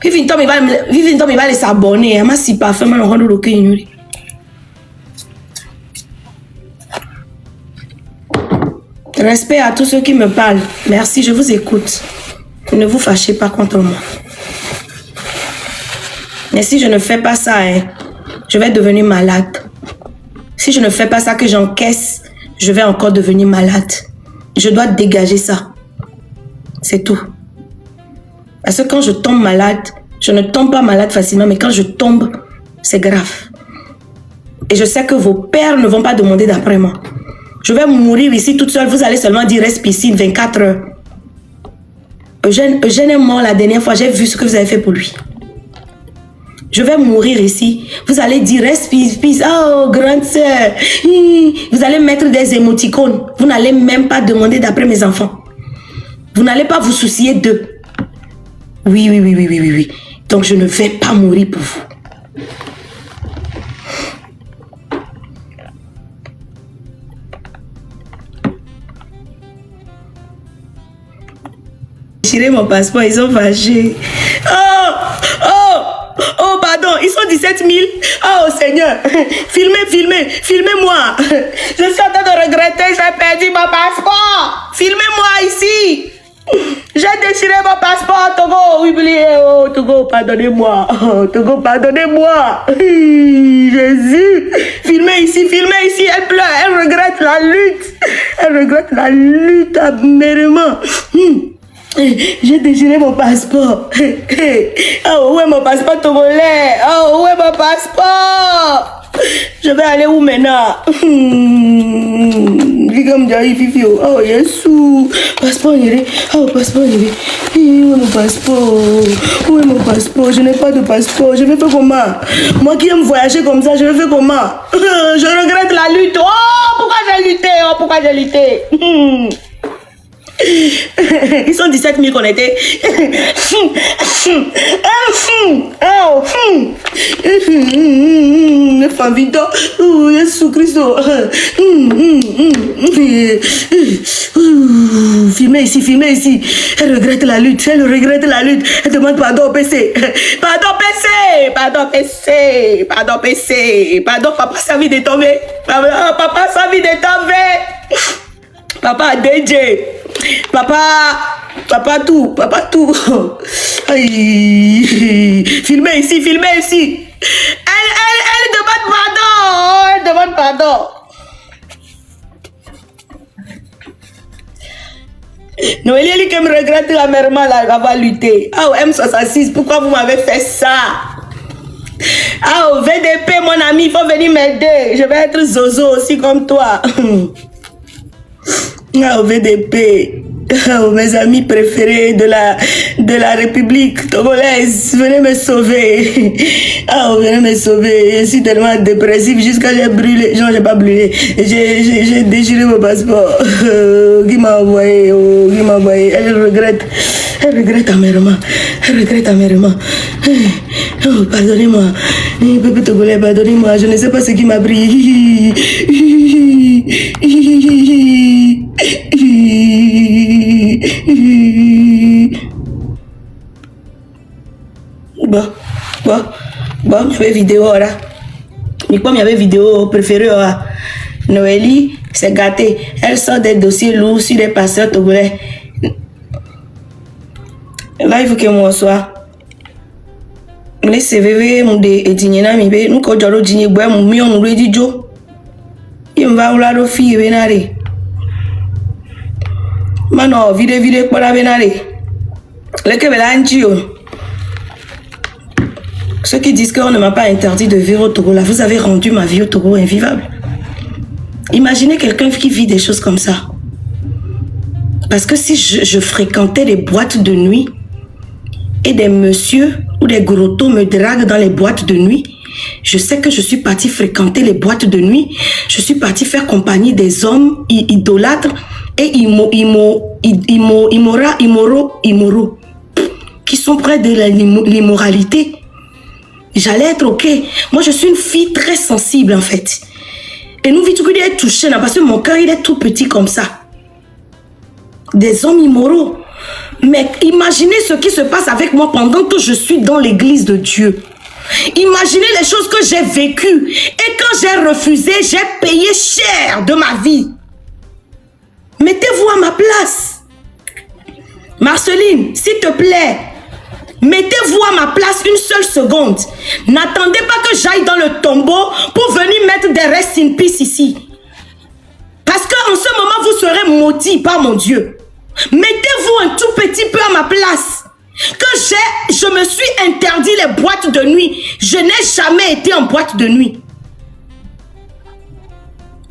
Fifi Tom il va aller s'abonner. Ma si pas fait mal on rend le cul. Respect à tous ceux qui me parlent. Merci, je vous écoute. Ne vous fâchez pas contre moi. Mais si je ne fais pas ça, je vais devenir malade. Si je ne fais pas ça que j'encaisse, je vais encore devenir malade. Je dois dégager ça. C'est tout. Parce que quand je tombe malade, je ne tombe pas malade facilement, mais quand je tombe, c'est grave. Et je sais que vos pères ne vont pas demander d'après moi. Je vais mourir ici toute seule, vous allez seulement dire reste piscine 24 heures. Eugène est mort la dernière fois, j'ai vu ce que vous avez fait pour lui. Je vais mourir ici. Vous allez dire, reste peace. Oh, grande sœur. Vous allez mettre des émoticônes. Vous n'allez même pas demander d'après mes enfants. Vous n'allez pas vous soucier d'eux. Oui. Donc, je ne vais pas mourir pour vous. Déchirer mon passeport, ils sont fâchés. Oh, pardon, ils sont 17 000. Oh, Seigneur, filmez-moi. Je suis en train de regretter, j'ai perdu mon passeport. Filmez-moi ici. J'ai déchiré mon passeport, Togo. Oubliez, oh, Togo, pardonnez-moi. Oh, Togo, pardonnez-moi. Jésus. Filmez ici. Elle pleure, elle regrette la lutte amèrement. J'ai déchiré mon passeport. Oh, où est mon passeport togolais? Oh, où est mon passeport? Je vais aller où maintenant? Oh, Yesu. Passeport, oh, passeport, où est mon passeport? Où est mon passeport? Je n'ai pas de passeport. Je vais faire comment? Moi qui aime voyager comme ça, je vais faire comment? Je regrette la lutte. Oh, pourquoi j'ai lutté? Oh, pourquoi j'ai lutté? Ils sont 17 000 connectés. Favito, Jésus Christ. Filmez ici. Elle regrette la lutte. Elle demande pardon au PC. Pardon, papa, sa vie est tombée. Papa, sa vie est tombée. Papa, DJ. Papa tout. Aïe. Filmez ici. Elle demande pardon. Noélie, elle qui me regrette amèrement là, elle va lutter. Ah, M66, pourquoi vous m'avez fait ça? Ah, VDP, mon ami, il faut venir m'aider. Je vais être zozo aussi comme toi. Ah, VDP, oh, mes amis préférés de la République togolaise, venez me sauver. Ah, venez me sauver. Je suis tellement dépressif jusqu'à j'ai brûlé. Non, j'ai pas brûlé. J'ai déchiré mon passeport. Qui m'a envoyé? Elle regrette amèrement. Oh, pardonnez-moi. Peuple togolais, pardonnez-moi. Je ne sais pas ce qui m'a pris. Bon, je fais vidéo là. Mais comme il y avait vidéo préférée, Noélie s'est gâtée. Elle sort des dossiers lourds sur les pasteurs togolais. Là, il faut que moi sois. Les CV, mon édignena, mais nous, quand j'aurai dit, mon mion, nous lui dit, Joe. Il me va où la fille, venare. Mano, vide, pour la venare. Le que ceux qui disent qu'on ne m'a pas interdit de vivre au Togo, là, vous avez rendu ma vie au Togo invivable. Imaginez quelqu'un qui vit des choses comme ça. Parce que si je fréquentais les boîtes de nuit et des messieurs ou des grottos me draguent dans les boîtes de nuit, je sais que je suis partie fréquenter les boîtes de nuit, je suis partie faire compagnie des hommes idolâtres et immoraux, qui sont près de l'immoralité. J'allais être ok. Moi, je suis une fille très sensible, en fait. Et nous, vite, il est touché, là, parce que mon cœur, il est tout petit comme ça. Des hommes immoraux. Mais imaginez ce qui se passe avec moi pendant que je suis dans l'église de Dieu. Imaginez les choses que j'ai vécues. Et quand j'ai refusé, j'ai payé cher de ma vie. Mettez-vous à ma place. Marceline, s'il te plaît, mettez-vous à ma place une seule seconde. N'attendez pas que j'aille dans le tombeau pour venir mettre des rest in peace ici. Parce qu'en ce moment, vous serez maudits par mon Dieu. Mettez-vous un tout petit peu à ma place. Quand je me suis interdit les boîtes de nuit, je n'ai jamais été en boîte de nuit.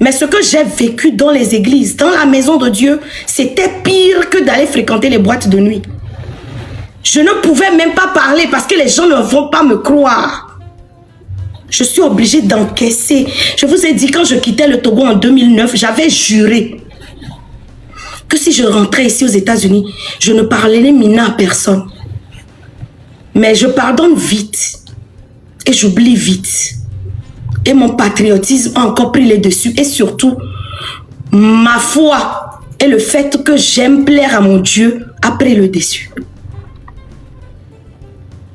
Mais ce que j'ai vécu dans les églises, dans la maison de Dieu, c'était pire que d'aller fréquenter les boîtes de nuit. Je ne pouvais même pas parler parce que les gens ne vont pas me croire. Je suis obligée d'encaisser. Je vous ai dit, quand je quittais le Togo en 2009, j'avais juré que si je rentrais ici aux États-Unis, je ne parlerais mina à personne. Mais je pardonne vite et j'oublie vite. Et mon patriotisme a encore pris le dessus. Et surtout, ma foi et le fait que j'aime plaire à mon Dieu a pris le dessus.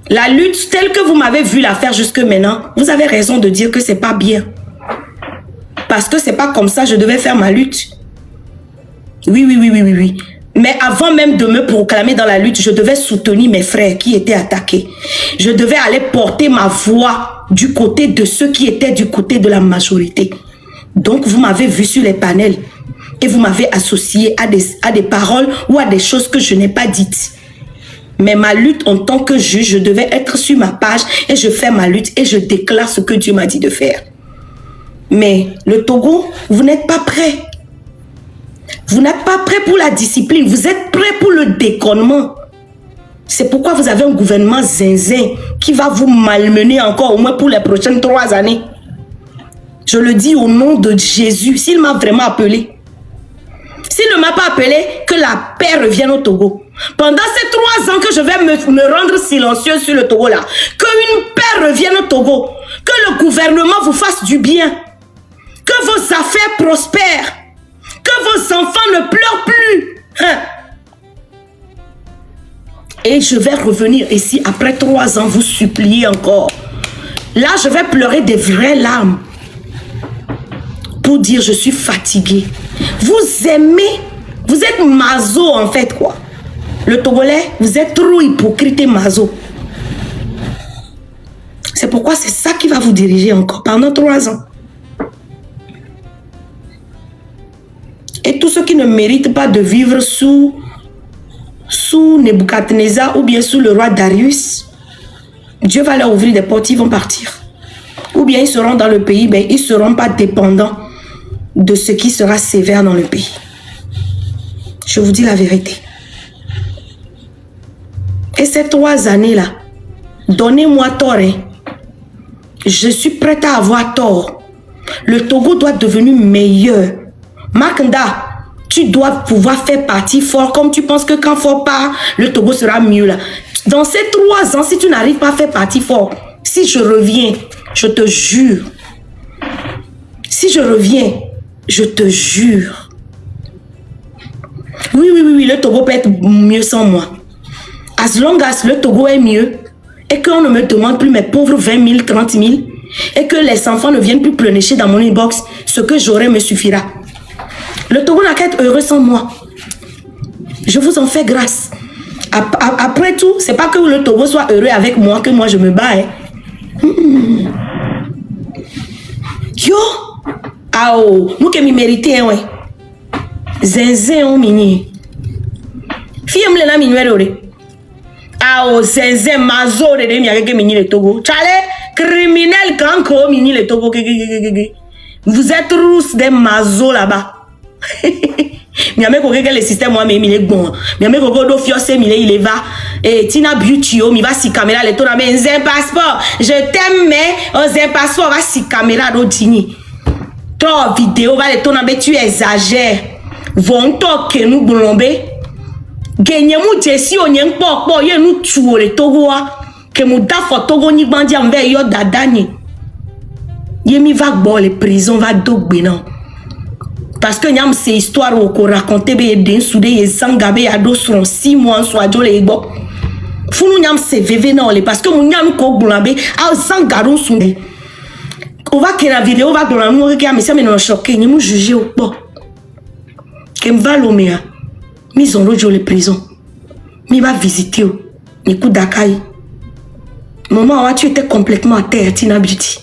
La lutte telle que vous m'avez vu la faire jusque maintenant, vous avez raison de dire que c'est pas bien. Parce que c'est pas comme ça je devais faire ma lutte. Oui. Mais avant même de me proclamer dans la lutte, je devais soutenir mes frères qui étaient attaqués. Je devais aller porter ma voix du côté de ceux qui étaient du côté de la majorité. Donc vous m'avez vu sur les panels et vous m'avez associé à des paroles ou à des choses que je n'ai pas dites. Mais ma lutte en tant que juge, je devais être sur ma page et je fais ma lutte et je déclare ce que Dieu m'a dit de faire. Mais le Togo, vous n'êtes pas prêt. Vous n'êtes pas prêt pour la discipline. Vous êtes prêt pour le déconnement. C'est pourquoi vous avez un gouvernement zinzin qui va vous malmener encore au moins pour les prochaines 3 années. Je le dis au nom de Jésus. S'il m'a vraiment appelé. S'il ne m'a pas appelé, que la paix revienne au Togo. Pendant ces 3 ans que je vais me rendre silencieux sur le Togo là, qu'une paix revienne au Togo. Que le gouvernement vous fasse du bien. Que vos affaires prospèrent. Que vos enfants ne pleurent plus. Hein? Et je vais revenir ici après 3 ans vous supplier encore. Là, je vais pleurer des vraies larmes. Pour dire je suis fatigué. Vous aimez, vous êtes maso en fait quoi. Le Togolais, vous êtes trop hypocrite et maso. C'est pourquoi c'est ça qui va vous diriger encore pendant 3 ans. Et tous ceux qui ne méritent pas de vivre sous Nebuchadnezzar ou bien sous le roi Darius, Dieu va leur ouvrir des portes, ils vont partir. Ou bien ils seront dans le pays, mais ils ne seront pas dépendants de ce qui sera sévère dans le pays. Je vous dis la vérité. Et ces 3 années-là, donnez-moi tort. Hein. Je suis prête à avoir tort. Le Togo doit devenir meilleur. Makanda, tu dois pouvoir faire partie fort comme tu penses que quand fort part, le Togo sera mieux là. Dans ces 3 ans, si tu n'arrives pas à faire partie fort, si je reviens, je te jure. Si je reviens, je te jure. Oui, le Togo peut être mieux sans moi. As long as le Togo est mieux et qu'on ne me demande plus mes pauvres 20 000, 30 000 et que les enfants ne viennent plus pleurnicher dans mon inbox, ce que j'aurai me suffira. Le Togo n'a qu'à être heureux sans moi. Je vous en fais grâce. Après tout, c'est pas que le Togo soit heureux avec moi que moi je me bats. Hein. Yo! Ah oh! Nous que m'y méritons, ouais. Zinzin on mini. Fille me l'a minué. Ah oh, zinzin mazo de demi avec mini le Togo. Chale, criminel kanko mini le Togo. Vous êtes tous des mazos là-bas. Mi ame ko le système moi mais il est bon. Mi ame ko do fiosé il va et Tina Beauty mi va si caméra le tona mais un passeport. Je t'aime mais un passeport va si caméra do dini. Toi vidéo va le tona mais tu exagères. Vont que nous blombe. Gagner mu jesi onyen pokpo ye nous tuo le Togo que mu da Togo ni bandi envers yo dadani. Ye mi va bo les prisons va dogbe non. Parce que nous avons ces histoires où on raconte des soudés et sangabe à dos sur 6 mois soit jole et bon. Fou nous avons ces VV non parce que nous avons ko gulabe à sangaro soudé. On va que la vidéo va dans la nous regarder mais ça me choqué ni nous juger au bon. Que me va l'omea. Mise en route les prisons. Mi va visiter ni coup d'Akai. Maman tu étais complètement à terre Tina Beauty.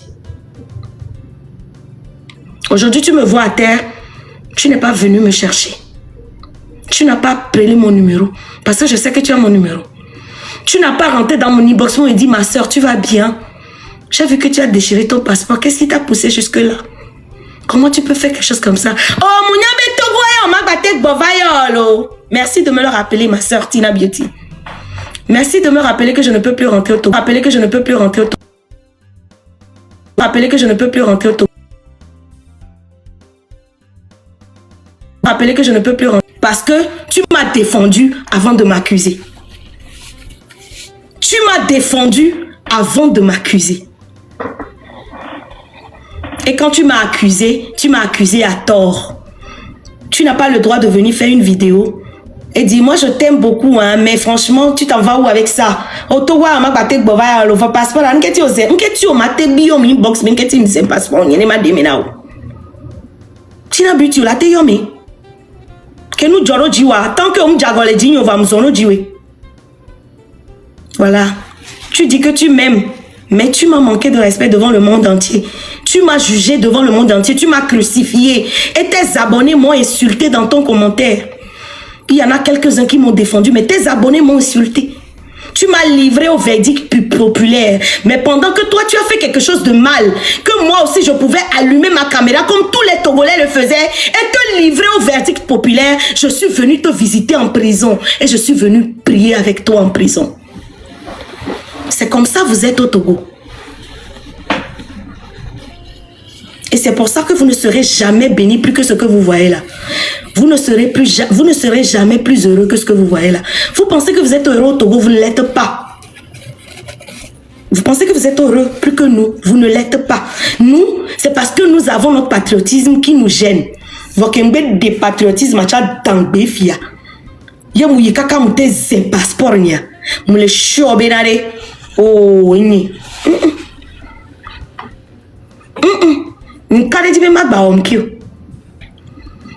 Aujourd'hui tu me vois à terre. Tu n'es pas venu me chercher. Tu n'as pas pris mon numéro. Parce que je sais que tu as mon numéro. Tu n'as pas rentré dans mon inbox et dit, ma soeur, tu vas bien. J'ai vu que tu as déchiré ton passeport. Qu'est-ce qui t'a poussé jusque-là? Comment tu peux faire quelque chose comme ça? Oh, Mouniabe Togo, on m'a battu de Bovayolo. Merci de me le rappeler, ma soeur Tina Beauty. Merci de me rappeler que je ne peux plus rentrer au Togo. Rappeler que je ne peux plus rentrer au Togo. Rappeler que je ne peux plus rentrer au Togo. Rappeler que je ne peux plus rentrer. Parce que tu m'as défendu avant de m'accuser. Tu m'as défendu avant de m'accuser. Et quand tu m'as accusé à tort. Tu n'as pas le droit de venir faire une vidéo et dire, moi je t'aime beaucoup, hein, mais franchement, tu t'en vas où avec ça? Otowa ma batte bova le passeport, n'keti ose, n'keti o mate bio mi box, n'keti mi sem passeport, n'yene ma demena o. Tina Beauty la te yomi. Que nous joro jiwa, tant que on jagole digno va m'zono jiwe. Voilà. Tu dis que tu m'aimes, mais tu m'as manqué de respect devant le monde entier. Tu m'as jugé devant le monde entier, tu m'as crucifié. Et tes abonnés m'ont insulté dans ton commentaire. Il y en a quelques-uns qui m'ont défendu, mais tes abonnés m'ont insulté. Tu m'as livré au verdict populaire. Mais pendant que toi, tu as fait quelque chose de mal, que moi aussi, je pouvais allumer ma caméra comme tous les Togolais le faisaient et te livrer au verdict populaire, je suis venu te visiter en prison et je suis venu prier avec toi en prison. C'est comme ça que vous êtes au Togo. Et c'est pour ça que vous ne serez jamais bénis plus que ce que vous voyez là. Vous ne serez jamais plus heureux que ce que vous voyez là. Vous pensez que vous êtes heureux au Togo, vous ne l'êtes pas. Vous pensez que vous êtes heureux plus que nous, vous ne l'êtes pas. Nous, c'est parce que nous avons notre patriotisme qui nous gêne. Votre des patriotisme, il y a mouillé kaka mouté zé passeport nia. Moule chou benare. Oh ni. Nkade di be magba omkio.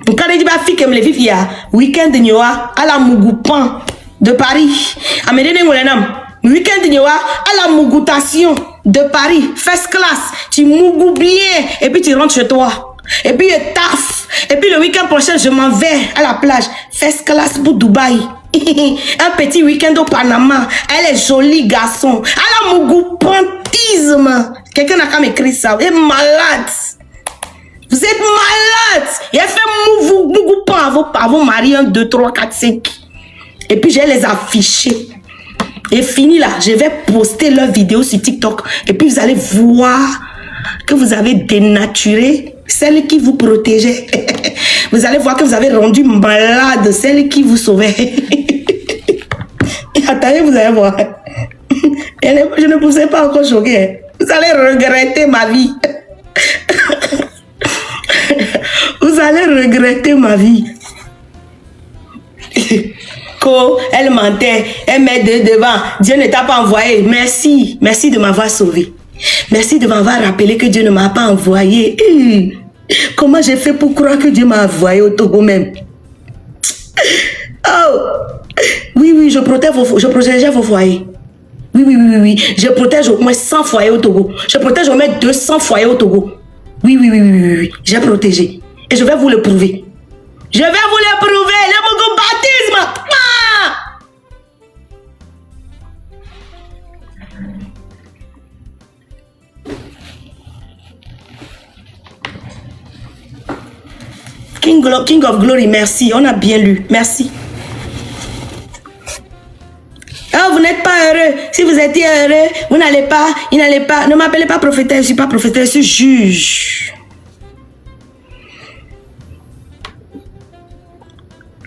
Nkade di ba fike mle fifia weekend nyoa à la Mougoupan de Paris. Amedene ngolenam. Weekend nyoa à la Mougoutation de Paris. First class. Tu mougou bien et puis tu rentres chez toi. Et puis je taf. Et puis le week-end prochain, je m'en vais à la plage. First class pour Dubaï. Un petit week-end au Panama. Elle est jolie, garçon. À la mougoupantisme. Quelqu'un n'a qu'à m'écrire ça. Vous êtes malade. Vous êtes malade. Il a fait mougoupan à vos maris 1, 2, 3, 4, 5. Et puis, je vais les afficher. Et fini là. Je vais poster leurs vidéos sur TikTok. Et puis, vous allez voir que vous avez dénaturé celle qui vous protégeait. Vous allez voir que vous avez rendu malade celle qui vous sauvait. Attendez, vous allez voir. Je ne vous ai pas encore choqué. Vous allez regretter ma vie. Vous allez regretter ma vie. Elle mentait, elle met devant. Dieu ne t'a pas envoyé. Merci. Merci de m'avoir sauvé. Merci de m'avoir rappelé que Dieu ne m'a pas envoyé. Comment j'ai fait pour croire que Dieu m'a envoyé au Togo même? Oh! Oui, je protégeais vos foyers. Oui. Je protège au moins 100 foyers au Togo. Je protège au moins 200 foyers au Togo. Oui. J'ai protégé. Et je vais vous le prouver. Je vais vous le prouver. Le mougou baptisme. King of Glory, merci. On a bien lu. Merci. Oh, vous n'êtes pas heureux. Si vous étiez heureux, vous n'allez pas, il n'allait pas. Ne m'appelez pas prophétesse, je ne suis pas prophétesse, je suis juge.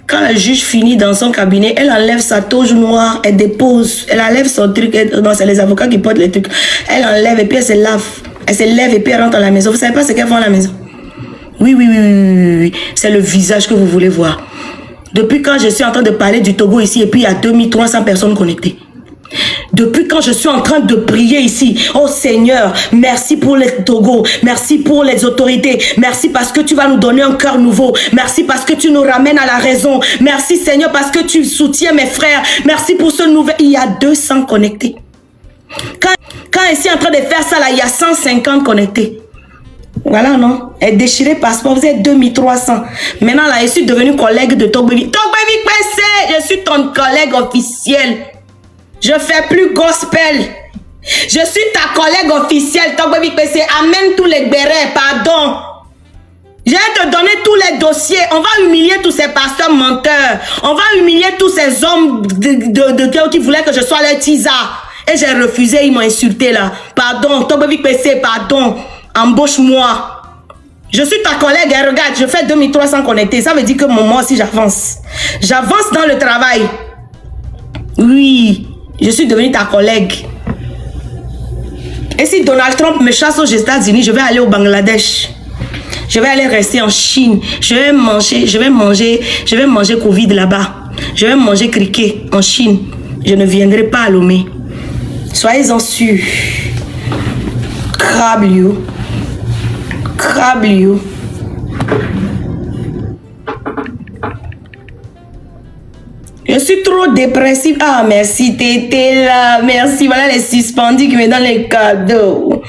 Quand le juge finit dans son cabinet, elle enlève sa toge noire, elle dépose, elle enlève son truc. Non, c'est les avocats qui portent les trucs. Elle enlève et puis elle se lave. Elle se lève et puis elle rentre à la maison. Vous ne savez pas ce qu'elle fait à la maison? Oui. C'est le visage que vous voulez voir. Depuis quand je suis en train de parler du Togo ici et puis il y a 2300 personnes connectées. Depuis quand je suis en train de prier ici, oh Seigneur, merci pour les Togo, merci pour les autorités, merci parce que tu vas nous donner un cœur nouveau, merci parce que tu nous ramènes à la raison, merci Seigneur parce que tu soutiens mes frères, merci pour ce nouvel... Il y a 200 connectés. Quand ici en train de faire ça là, il y a 150 connectés. Voilà, non? Elle déchirait passeport, vous êtes 2300. Maintenant, là, je suis devenue collègue de Togbevi. Togbevi PC, je suis ton collègue officiel. Je fais plus gospel. Je suis ta collègue officielle, Togbevi PC. Amène tous les bérets, pardon. Je vais te donner tous les dossiers. On va humilier tous ces pasteurs menteurs. On va humilier tous ces hommes de qui voulaient que je sois leur tisa. Et j'ai refusé, ils m'ont insulté là. Pardon, Togbevi PC, pardon. Embauche-moi. Je suis ta collègue, hein, regarde, je fais 2300 connectés. Ça veut dire que moi aussi j'avance. J'avance dans le travail. Oui, je suis devenue ta collègue. Et si Donald Trump me chasse aux États-Unis, je vais aller au Bangladesh. Je vais aller rester en Chine. Je vais manger Covid là-bas. Je vais manger criquet en Chine. Je ne viendrai pas à Lomé. Soyez-en sûrs. Crabe you. Je suis trop dépressive. Ah, merci, t'étais là. Merci, voilà les suspendus qui me donnent les cadeaux.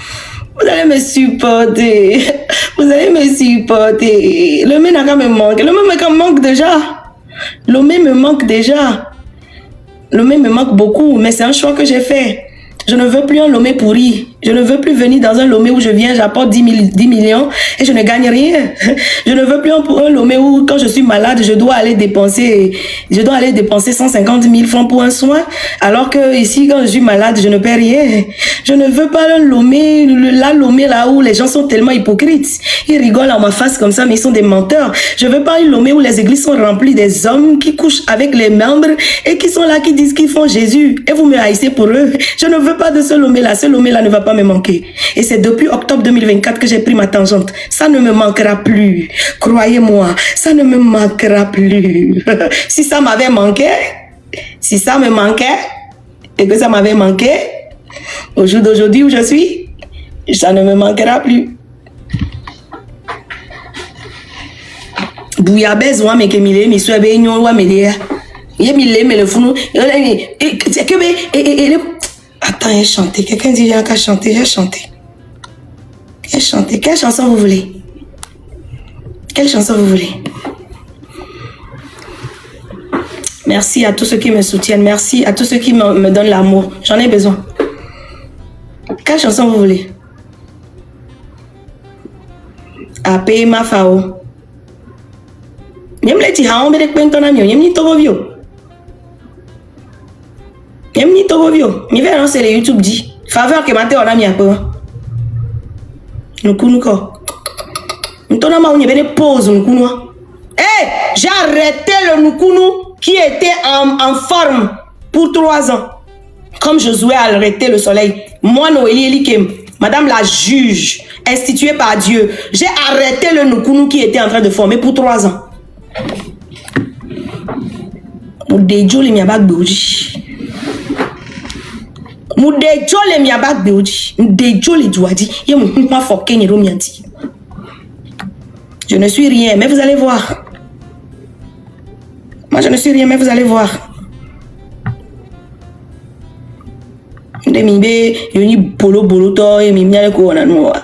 Vous allez me supporter. Vous allez me supporter. Le mec n'a qu'à me manquer. Le mec me manque déjà. Le mec me manque déjà. Lomé me manque beaucoup, mais c'est un choix que j'ai fait. Je ne veux plus un Lomé pourri. Je ne veux plus venir dans un Lomé où je viens, j'apporte 10 millions et je ne gagne rien. Je ne veux plus un Lomé où, quand je suis malade, je dois aller dépenser 150 000 francs pour un soin, alors que ici, quand je suis malade, je ne paie rien. Je ne veux pas un Lomé, Lomé là où les gens sont tellement hypocrites. Ils rigolent à ma face comme ça, mais ils sont des menteurs. Je veux pas une Lomé où les églises sont remplies des hommes qui couchent avec les membres et qui sont là, qui disent qu'ils font Jésus. Et vous me haïssez pour eux. Je ne veux pas de ce Lomé-là. Ce Lomé-là ne va pas me manquer. Et c'est depuis octobre 2024 que j'ai pris ma tangente. Ça ne me manquera plus. Croyez-moi, ça ne me manquera plus. Si ça m'avait manqué, si ça me manquait, et que ça m'avait manqué, au jour d'aujourd'hui où je suis, ça ne me manquera plus. Bouillabaisse, ouah, mais que mille, mais soit bien, ouah, mais dia. Yemile, mais le fou, attends, j'ai chanté. Quelqu'un dit j'ai qu'à chanter, j'ai chanté. J'ai chanté. Quelle chanson vous voulez? Quelle chanson vous voulez? Merci à tous ceux qui me soutiennent. Merci à tous ceux qui me donnent l'amour. J'en ai besoin. Quelle chanson vous voulez? Apé ma fao. Nyem le ti haon bede kwentona mio. Nyem ni tobo vio. Nyem ni tobo vio. Mi vais lancer le YouTube dit. Faveur que mate on a mis un peu. Nous ko. Ntona ma onye bede pause nous. Eh, j'ai arrêté le Nukunu qui était en forme pour 3 ans. Comme Josué a arrêté le soleil. Moi, Noélie Elikem, Madame la juge, instituée par Dieu, j'ai arrêté le Nukunu qui était en train de former pour 3 ans. Mudejo le miabak beoji. Mudejo le miabak beoji. Mudejo le douadi. Ye moukouma foké ni romianti. Je ne suis rien, mais vous allez voir. Moi, je ne suis rien, mais vous allez voir. Demibe, yoni bolo to, et mimia ko na noa.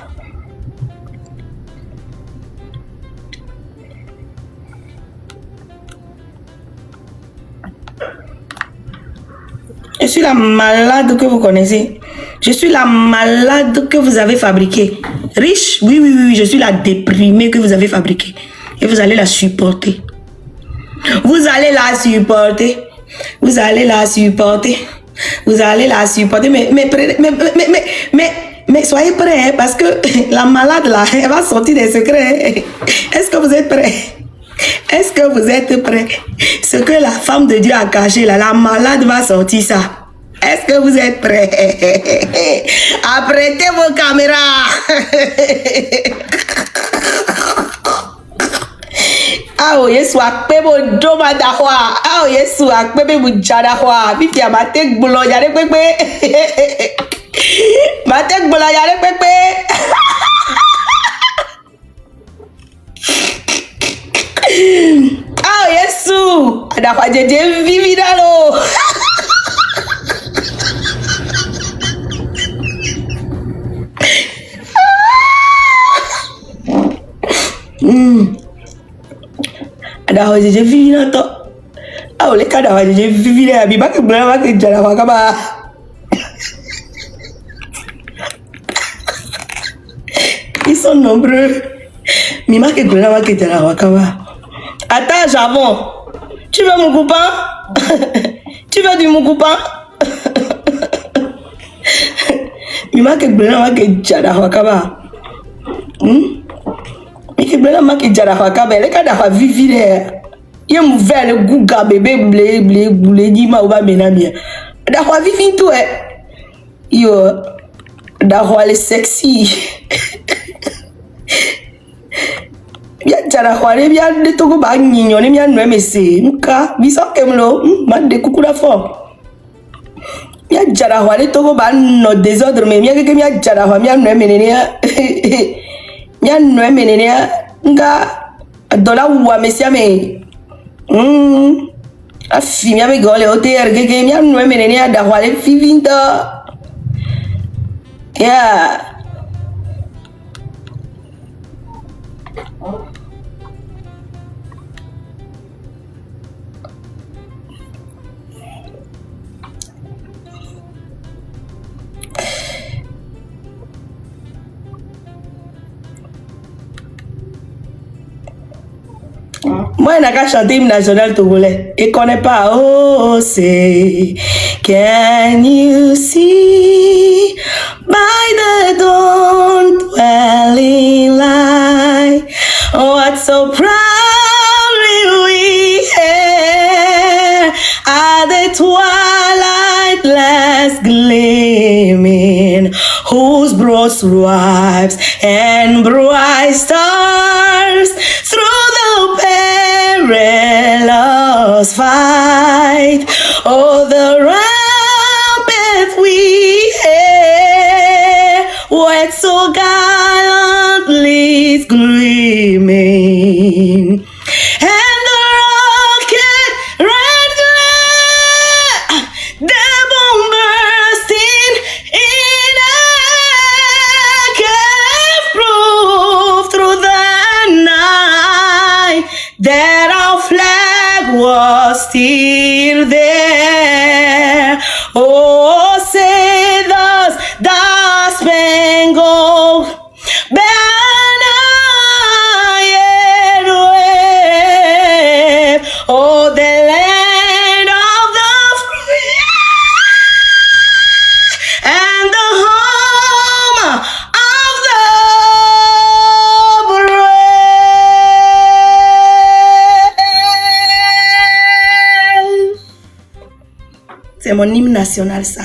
Je suis la malade que vous connaissez. Je suis la malade que vous avez fabriquée. Riche, oui, je suis la déprimée que vous avez fabriquée. Et vous allez la supporter. Vous allez la supporter. Vous allez la supporter. Vous allez la supporter. Mais soyez prêts, hein, parce que la malade là, elle va sortir des secrets. Est-ce que vous êtes prêts? Est-ce que vous êtes prêts? Ce que la femme de Dieu a caché là, la malade va sortir ça. Est-ce que vous êtes prêts? Apprêtez vos caméras. Ah oh Yesu akpe bo doma dahwa. Ah oh Yesu akpe be bujada hwa. Bibi amatek bulo yare pepe. Matek bulo yare pepe. Ah oh Yesu adahwa jeje vivi dalo. Ada je vivi na to. Ah ole kada wa je vivi na bi ba ke bla ba ke jara wa kaba. Ils sont nombreux. Mi ma ke bla ba ke jara wa kaba. Attends, Javon. Tu veux mon copain? Tu veux du mon copain? Mi ma ke bla ba ke jara wa kaba. Et bien là, qui jara haka belle, quand on vivre là, il y a un verre gouga bébé blé dit ma ouba benamia. D'avoir vivre tout yo, d'avoir les sexy. Bien jara hwale bien de togo ba nyinyo ne bien no mese nka biso kemlo ma de coucou la fort. Bien jara hwale togo ba no désordre mais bien que bien jara hwa bien no menenia. Mia no menenia nga dola wa mesia me afi mia me gole hotel gege mia no menenia da wale vivinda ya Moi, je n'ai qu'à chanter l'hymne national togolais. Et connais pas. Oh, c'est. Can you see by the dawn dwelling light? What so proudly we hail at the twilight last gleaming, whose broad stripes and bright stars through the perilous fight. Oh, the rampant we hail, what so gallantly gleaming, and the rocket red glare, the bomb bursting in air, can prove through the night that our flag was still there. Oh, say thus the spangled banner yet wave. Oh, the land of the free and the home of the brave. C'est mon hymne national, ça.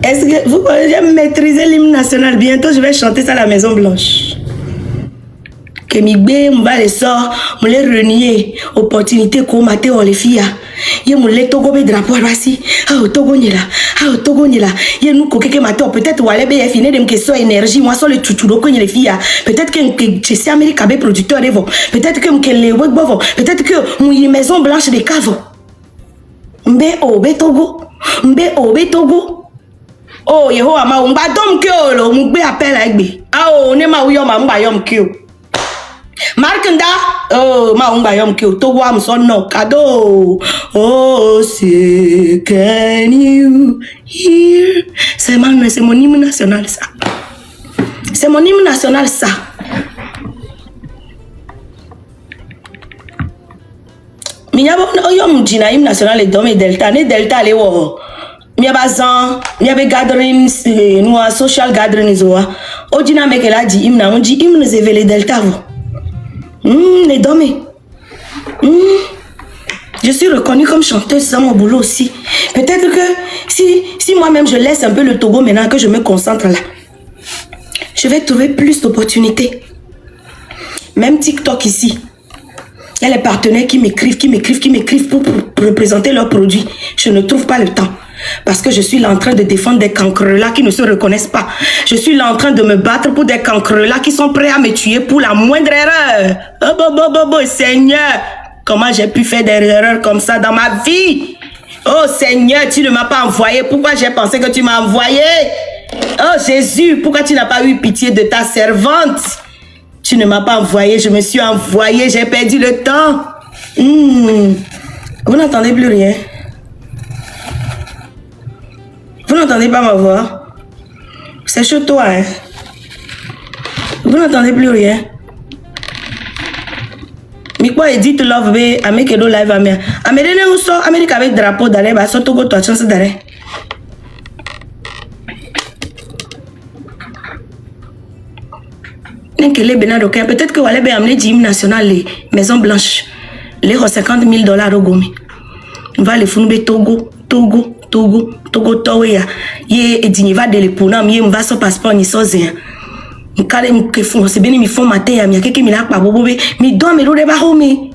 Est-ce que vous pouvez maîtriser l'hymne national? Bientôt, je vais chanter ça à la Maison Blanche. Que mi bé, on va les sortir, on les renier. Opportunité qu'on mate on les filles. Yé mon les togo be drapeau voici. Ah au togo ni là. Ah au togo ni là. Yé nous coquer que mato peut-être ou aller be fini de me que so énergie. Moi sur le tutulo qu'on y les filles. Peut-être que chez Amérique be producteur de peut-être que les web bovo. Peut-être que mon Maison Blanche de cavo. Mbe o be togo. Mbe o be togo. Oh, Yehowa ma umba dom kyo lo mugbe appel agbe. Ah oh, ne ma uyo ma umba yom kyo. Markenda, oh, ma umba yom kyo. Togo am son no cadeau. Oh, c'est can you hear? C'est mon hymne national ça. C'est mon hymne national ça. Minyabo oyom jina hymne national et dom delta ne delta le wo. Miabazan, miabe gatherings, nous social gatherings oa. Ojina mekela di hymne, on dit hymne zevele delta vous. Les domés. Je suis reconnue comme chanteuse dans mon boulot aussi. Peut-être que si moi-même je laisse un peu le Togo maintenant que je me concentre là, je vais trouver plus d'opportunités. Même TikTok ici. Il y a les partenaires qui m'écrivent pour représenter leurs produits. Je ne trouve pas le temps. Parce que je suis là en train de défendre des cancrelats qui ne se reconnaissent pas. Je suis là en train de me battre pour des cancrelats qui sont prêts à me tuer pour la moindre erreur. Oh, Seigneur, comment j'ai pu faire des erreurs comme ça dans ma vie? Oh Seigneur, tu ne m'as pas envoyé. Pourquoi j'ai pensé que tu m'as envoyé? Oh Jésus, pourquoi tu n'as pas eu pitié de ta servante? Tu ne m'as pas envoyé, je me suis envoyé, j'ai perdu le temps. Vous n'entendez plus rien? Vous n'entendez pas ma voix? C'est chaud toi, hein? Vous n'entendez plus rien? Mais quoi, Edith Love, avec Edo Live, Amérique avec drapeau d'arrêt, bah, surtout que toi, chance d'arrêt. Peut-être que vous allez amener du hymne national, les Maisons Blanches, les 50 000 $ au Gomi. On va les foutre Togo, Togoya. Yé, et dit, va de l'épounam, yé, on va son passeport, ni son zéen. M'kale m'kefon, c'est bien, mi font matin, mi a quelqu'un mi l'a pas bobo, mi donne, mi l'autre barreau, mi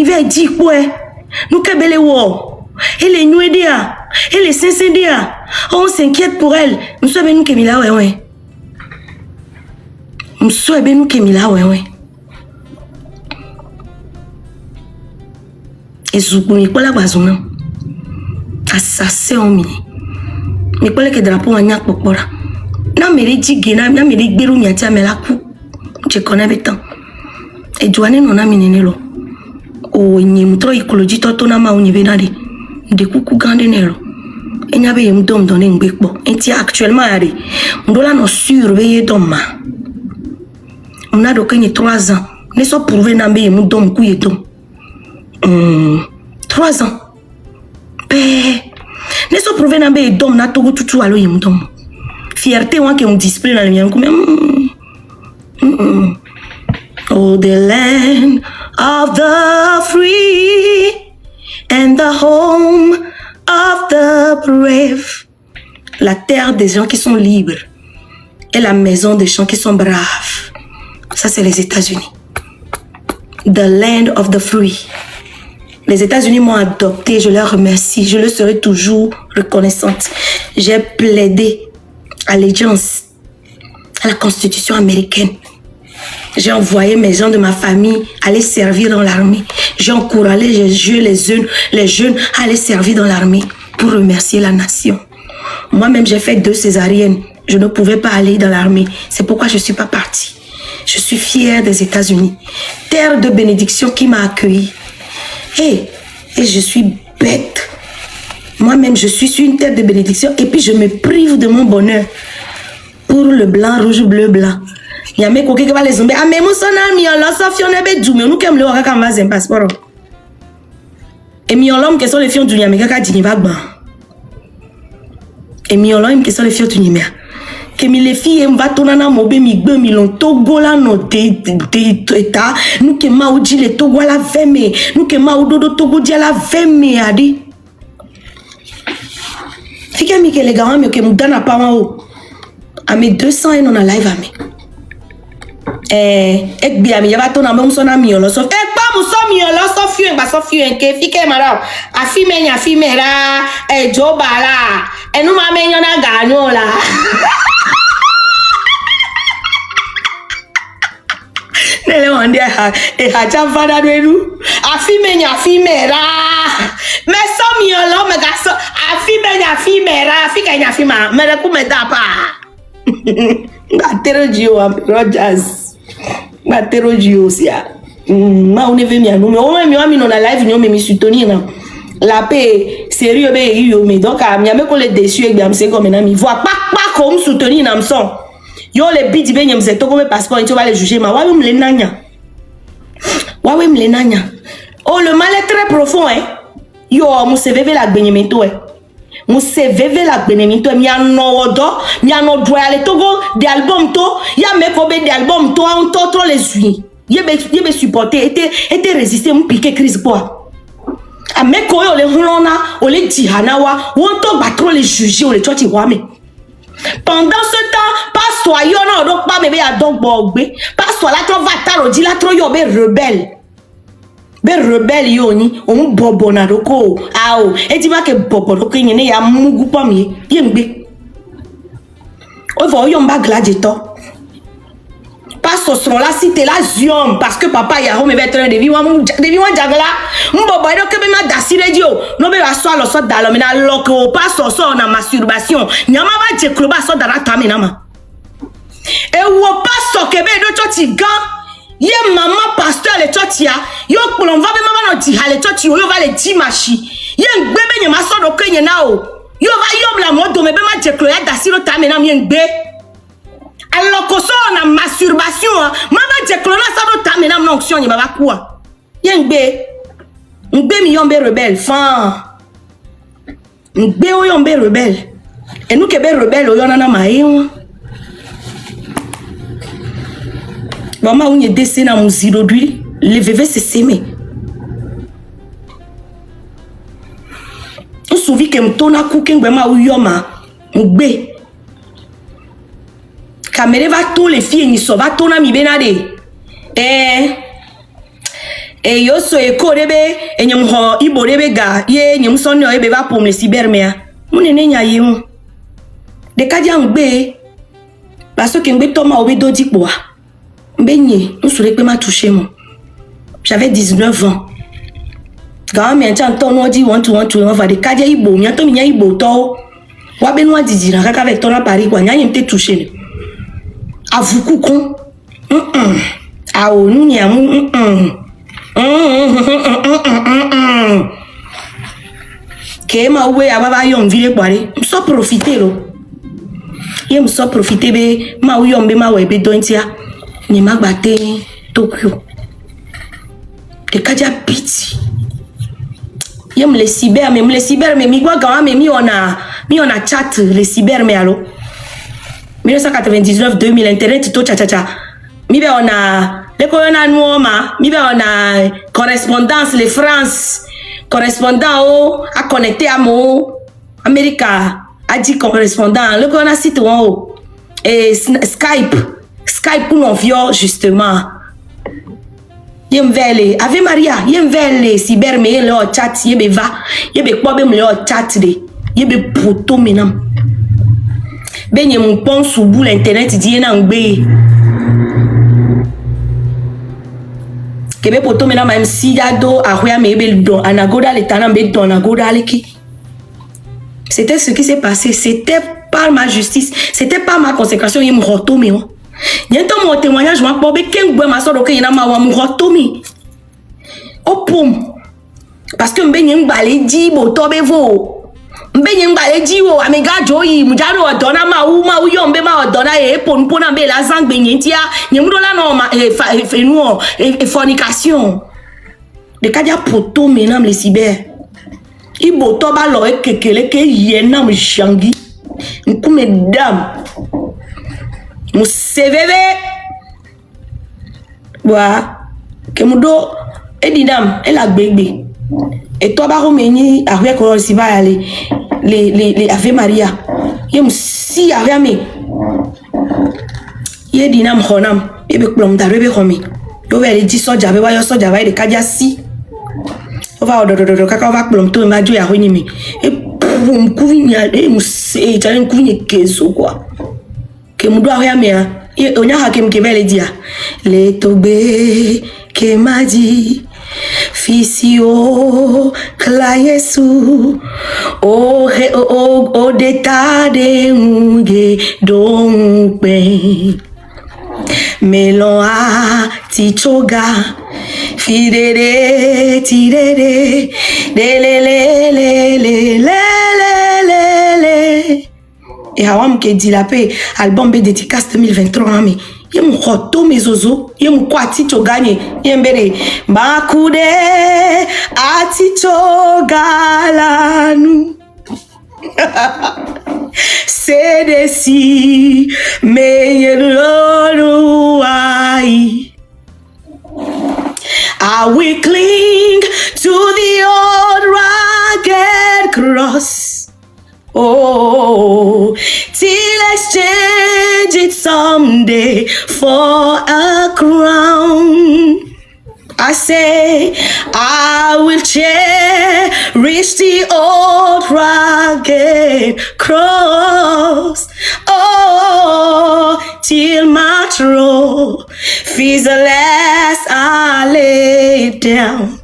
va dire quoi? Nous kebele wo. Et les nuits dia, et les sincères dia. On s'inquiète pour elle. M'sois ben nous kemila, ouais. M'sois ben nous kemila, ouais. Et zoukou, mi quoi la bazounan? Ça c'est un mini. Mais quoi que drapeau en yak pokora. Na meri jigena, na meri biru miatia melaku. Je connais le temps. Et douane non a minenelo. O ni mutro écologie toto na ma o ni benade. De kuku gande nelo. Et nyabe yem dom donné ngbepo. Et ti actuellement ari. Ndola no surveiller doma. On a donc 3 ans. Ne soit prouvé n'ambe et mon dom couille dom. 3 ans. Ne soit prouvé n'ambe et dom na togo tout alo et mon dom. Fierté ouan que on display dans le mien comme Oh, the land of the free and the home of the brave. La terre des gens qui sont libres et la maison des gens qui sont braves. Ça, c'est les États-Unis. The land of the free. Les États-Unis m'ont adopté, je leur remercie, je leur serai toujours reconnaissante. J'ai plaidé allégeance à la Constitution américaine. J'ai envoyé mes gens de ma famille aller servir dans l'armée. J'ai encouragé les jeunes à aller servir dans l'armée pour remercier la nation. Moi-même, j'ai fait 2 césariennes. Je ne pouvais pas aller dans l'armée. C'est pourquoi je ne suis pas partie. Je suis fière des États-Unis. Terre de bénédiction qui m'a accueillie. Et je suis bête. Moi-même, je suis sur une terre de bénédiction et puis je me prive de mon bonheur pour le blanc, rouge, bleu, blanc. Il y a mes coquilles qui vont les zombies. Ah, mais mon son ami, on l'a sorti, on est bête du nous qui aime le raka mais un passeport. Et mi on l'homme qui sont les filles du Niamey, qui a dit va ban. Et mi on l'homme qui sont les filles du Niamey. Que mi les filles va tourner dans mon mi gbe mi lon Togo la no de état nous que ma oudi le Togo la veme nous que ma ododo Togo dia la veme adi. Fika mi que les gars mi que mu dana pa wa à mes 200 et non à live à me. Ek bi ami yaba tona mo so na mi olo so e pa mo so mi olo so fi en ba so fi en ke fi ke mara afi me nya fi me ra jo bala enu ma me nyo na ganyo la nele wande ha cha fada dwedu afi me nya fi me ra me so mi olo me ga so afi me nya fi me ra fi ke nya fi ma me re ku me da pa Batero Gio Rogers. Batero Gio sia. Ma on est venu à nous mais au moins mi on a live nous me soutenir na. La paix sérieux be yo me donc a mi ame ko le déçu e gba me comme na mi voix pas comme soutenir na me son. Yo le bidi be nyam se to comme passeport tu vas les juger ma wa me le nanya. Wa we me le nanya. Oh le mal est très profond hein. Yo mo se veve la gbenyemento hein. Mo se veve la gbenyemento mi ano odo mi ano doya le togo de album to ya me ko be de album to on to les unis. Yebe supporter était résister mon piqué crise quoi. A me ko yo le hulona o le dihanawa won to ba trop les juger o le church wa me. Pendant ce temps pasteur yo na do pa me be ya dogbo gbe pasteur la tro va taro di la tro yo be rebelle. Be rebelle yo ni on bobo na doko ao e ti ba ke bobo doko yin ne ya mugu pa mi yemgbe o vo yo mba gladiator pas sosron la cité la ziom parce que papa ya ho me be train de vie wan jagla mbobo do ke be ma dasire dio no be aso alo so dalo me na loko pas so na masturbation nyama ba je kloba so dara tami na ma e wo pastor ke be do choti gan ye maman pasteur le chotia yo kpolon va be mama no di ha le choti yo va le di machi ye ngbe be nyama so do kenye na o yo va yo bla mo do me be ma je klo ya dasiro tami na mi ngbe alors que ça on a masturbation mama je klo na so do tami na no onction ni baba kwa ye ngbe mi yombe rebelle fan ngbe o yombe rebelle et nous que be rebelle o yona na mai maman on est décédé dans mon zéro d'huile le bébé s'est sémé on souvi que m'tona cooking bema ou yoma ngbe caméra va tous les filles ni so va tona mi benade yo so e ko debe enyem ho ibo debe ga ye nyem so no ebe va pour le cybermea mon nene nya ye on de kadia ngbe parce que ngbe toma obe dodi poa Benye, on souhaite pas m'a touché moi. J'avais 19 ans. Quand même, j'entends on dit want to on va de kadia ibo, nyato minya ibo to. Wa benwa didira kaka avec ton Paris quoi, nya yemte touché. Avuku kon. Ah o nous nya mu Ke ma we ababa yon vile kware. So profiter lo. Yem so profiter be ma u yon be ma we be dontia. Ni magbate Tokyo. De kaja piti. Yem les cyber, mais mi gwa gawa, mais mi on a chat, les cyber, mais allo. 1999, 2000, internet, tout cha. Mi be on a, les colonna nouma, mi be on a correspondance, les France, correspondant à connecter à mo, America, a dit correspondant, le colonna site ou, et Skype pour nos vieux, justement. Yem vele Ave Maria yem vele cyber me le chat yebe va yebe kwa be me le chat de yebe poto menam ben yem pon sous bout l'internet di na ngbe kebe poto menam même si yado ahwa me be don anagoda le tanam be don anagoda leki. C'était ce qui s'est passé, c'était par ma justice, c'était par ma consécration yem roto me Niento mon témoignage ma pobe ken gwe ma so do ke na ma wa mu hotomi opum parce que mbe nyi ngbale di bo to be vo mbe nyi ngbale di wo amiga joyi mu jaro odona ma u yo mbe ma odona e pon na be la zangbe nyi tia nyi mu do la no ma fornication de kadia poto menam les cyber ibo to ba lo e kekele ke yenam jangi nkume dam mu CVV wa ke mu do edidam ela gbegbe et toi ba romeni avec ko si ba les Ave Maria yem si Ave me ye dinam honam e be klom da rebe homi yo vele di soja be wa yo soja ba de kaja si o va do kaka va klom to ma jo ya honi mi e pum kuvinya e mu se talen kuvinya keso quoi que mu doit rien mais on a hakim qui veut dire les tombé que m'a dit fisio cla Yesu o deta de unge donc melon a tichoga fidere tirere le et Hawam qui dit la paix, album B dédicace 2023, mais yem roto mes ozo, yem kwati to gagné, yem bere, bakude ati to galanu. C'est desi meyeru ai. I will cling to the old rugged cross. Oh, till exchange it someday for a crown. I say, I will cherish the old rugged cross. Oh, till my trophies the last I lay down.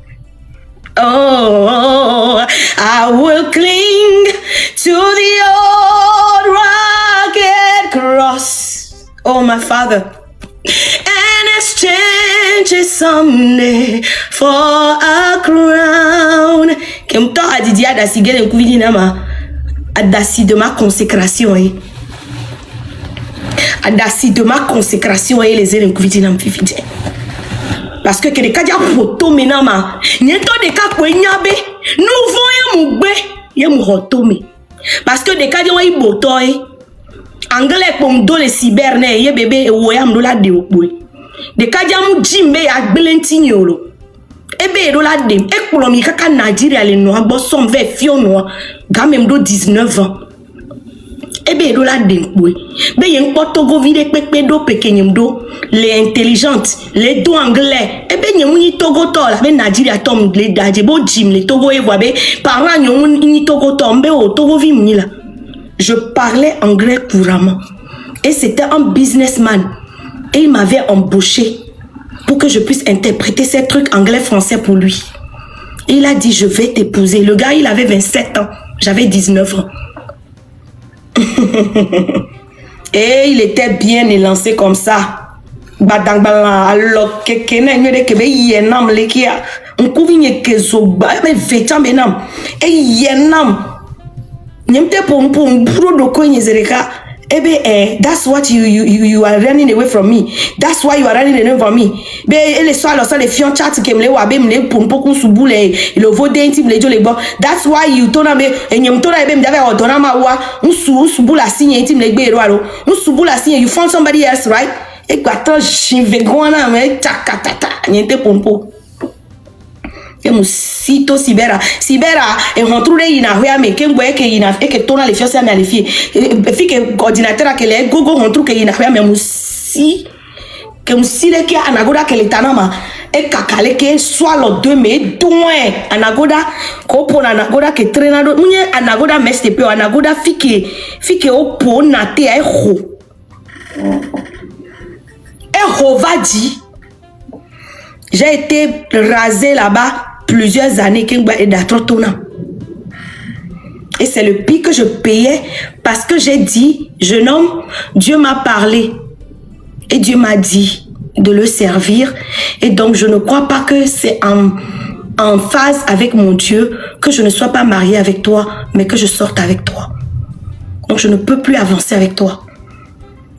Oh, I will cling to the old rugged cross, oh my Father, and exchange it someday for a crown. Comme toi, a dit adasi gelen kuvini nama adasi de ma consécration adasi de ma consécration et les élèves kuvini nam fifide. Parce que les cas photo menama nieto de cas ko nyabe nouveau yemugbe yemuhotomi parce que des cas de way botoy anglais pom do le cyber ne ye bébé e wo yam do la de opwe de cas jamu jimbe ya gbelentinyolo ebe do la de e kolomi kaka Nigeria le no agbo som ve fio no ga même do 19 ans ebe do la de opwe be yen Togo vide pepe do pekenyem do les intelligentes les do anglais ebe nyemu ni Togo to la be Nigeria tom le daje bo jim le Togo e voabe parents nyemu ni Togo tombe o Togo vi muni la. Je parlais anglais couramment et c'était un businessman et il m'avait embauché pour que je puisse interpréter ces trucs anglais-français pour lui. Et il a dit je vais t'épouser. Le gars il avait 27 ans, j'avais 19 ans. Et il était bien élancé comme ça. Badang bala alors que kene de kebe yenam lekia on kouvigne kezo ba me vetam benam e yenam nyemte pom bro do ko nyezereka Eh bien, that's what you are running away from me. That's why you are running away from me. Ben, les soirs, les fions chat qui me les wabe, me les pour beaucoup sous boule, le vote intime, les les bon. That's why you told me, et you told me, m'dave ordonna ma wa, sous boule la signe intime les béro alo, sous boule la signe, you found somebody else, right? Et quoi, attends, j'y vais gouana, mais tchakatata, niente pompo. Que musito sibera e retrouve ina hwea me ke ngwe ke ina e ke tona le fiose me alifie fi ke coordinateur ke le gogo retrouve ke ina hwea me musi le ke anagoda ke le tanama e kakale ke soit le 2 me doin anagoda ko pona anagoda ke trainado munye anagoda meste pe anagoda fi ke o pona te e ho va dit j'ai été rasé là-bas plusieurs années et c'est le prix que je payais parce que j'ai dit, jeune homme, Dieu m'a parlé et Dieu m'a dit de le servir et donc je ne crois pas que c'est en phase avec mon Dieu que je ne sois pas mariée avec toi mais que je sorte avec toi. Donc je ne peux plus avancer avec toi.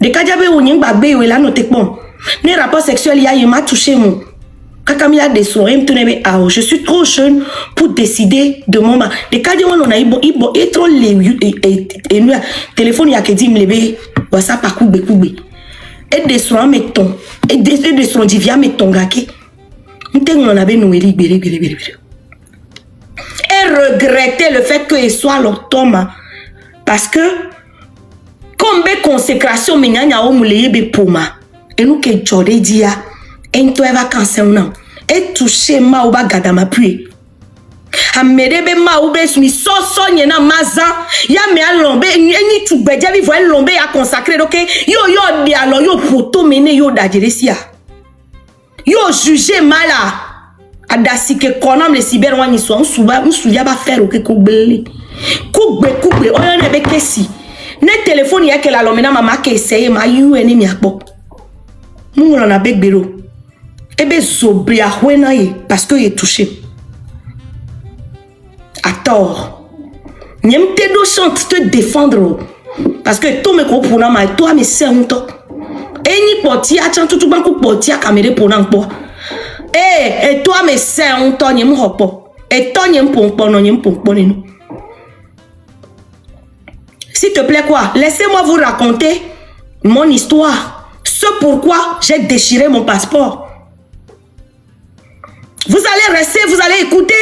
Les cas les rapports sexuels, il m'a touché mon. Je suis trop jeune pour décider de mon mari. Les cas on a eu trop les téléphone il y a que dit me WhatsApp à koube et des soins mettons et des soins divia mettons gaki on a ben nous et regretter le fait que il soit l'automne parce que comme consécration menyanya o mulebe poma et nous que jodé dia et toi vacances non et toucher ma ou ba gada ma puis amerebe ma ou be sumi so nyena maza ya me alombe ni tu beja vi voile lombe ya consacré donc yo de alors yo photo mené yo dajeresia yo juger mala adasi ke konam le cyber wani so nsuya ba faire ke kubele kugbe oyo ne be kesi ne téléphone ya ke la lomena mama ke essayer ma you eni mi akpo mu na begbero ebe zobria wena parce que il est touché à tort. N'aime te do chante te défendre parce que tout me comprend ma toi me c'est un to eni poti a chan tout banku poti a caméra pour nan po et toi me c'est un to n'aime hopo et toi n'aime pompo non n'aime pompo non. S'il te plaît quoi, laissez-moi vous raconter mon histoire, ce pourquoi j'ai déchiré mon passeport. Vous allez rester, vous allez écouter,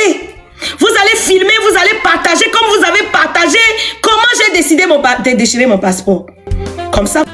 vous allez filmer, vous allez partager comme vous avez partagé comment j'ai décidé de déchirer mon passeport. Comme ça.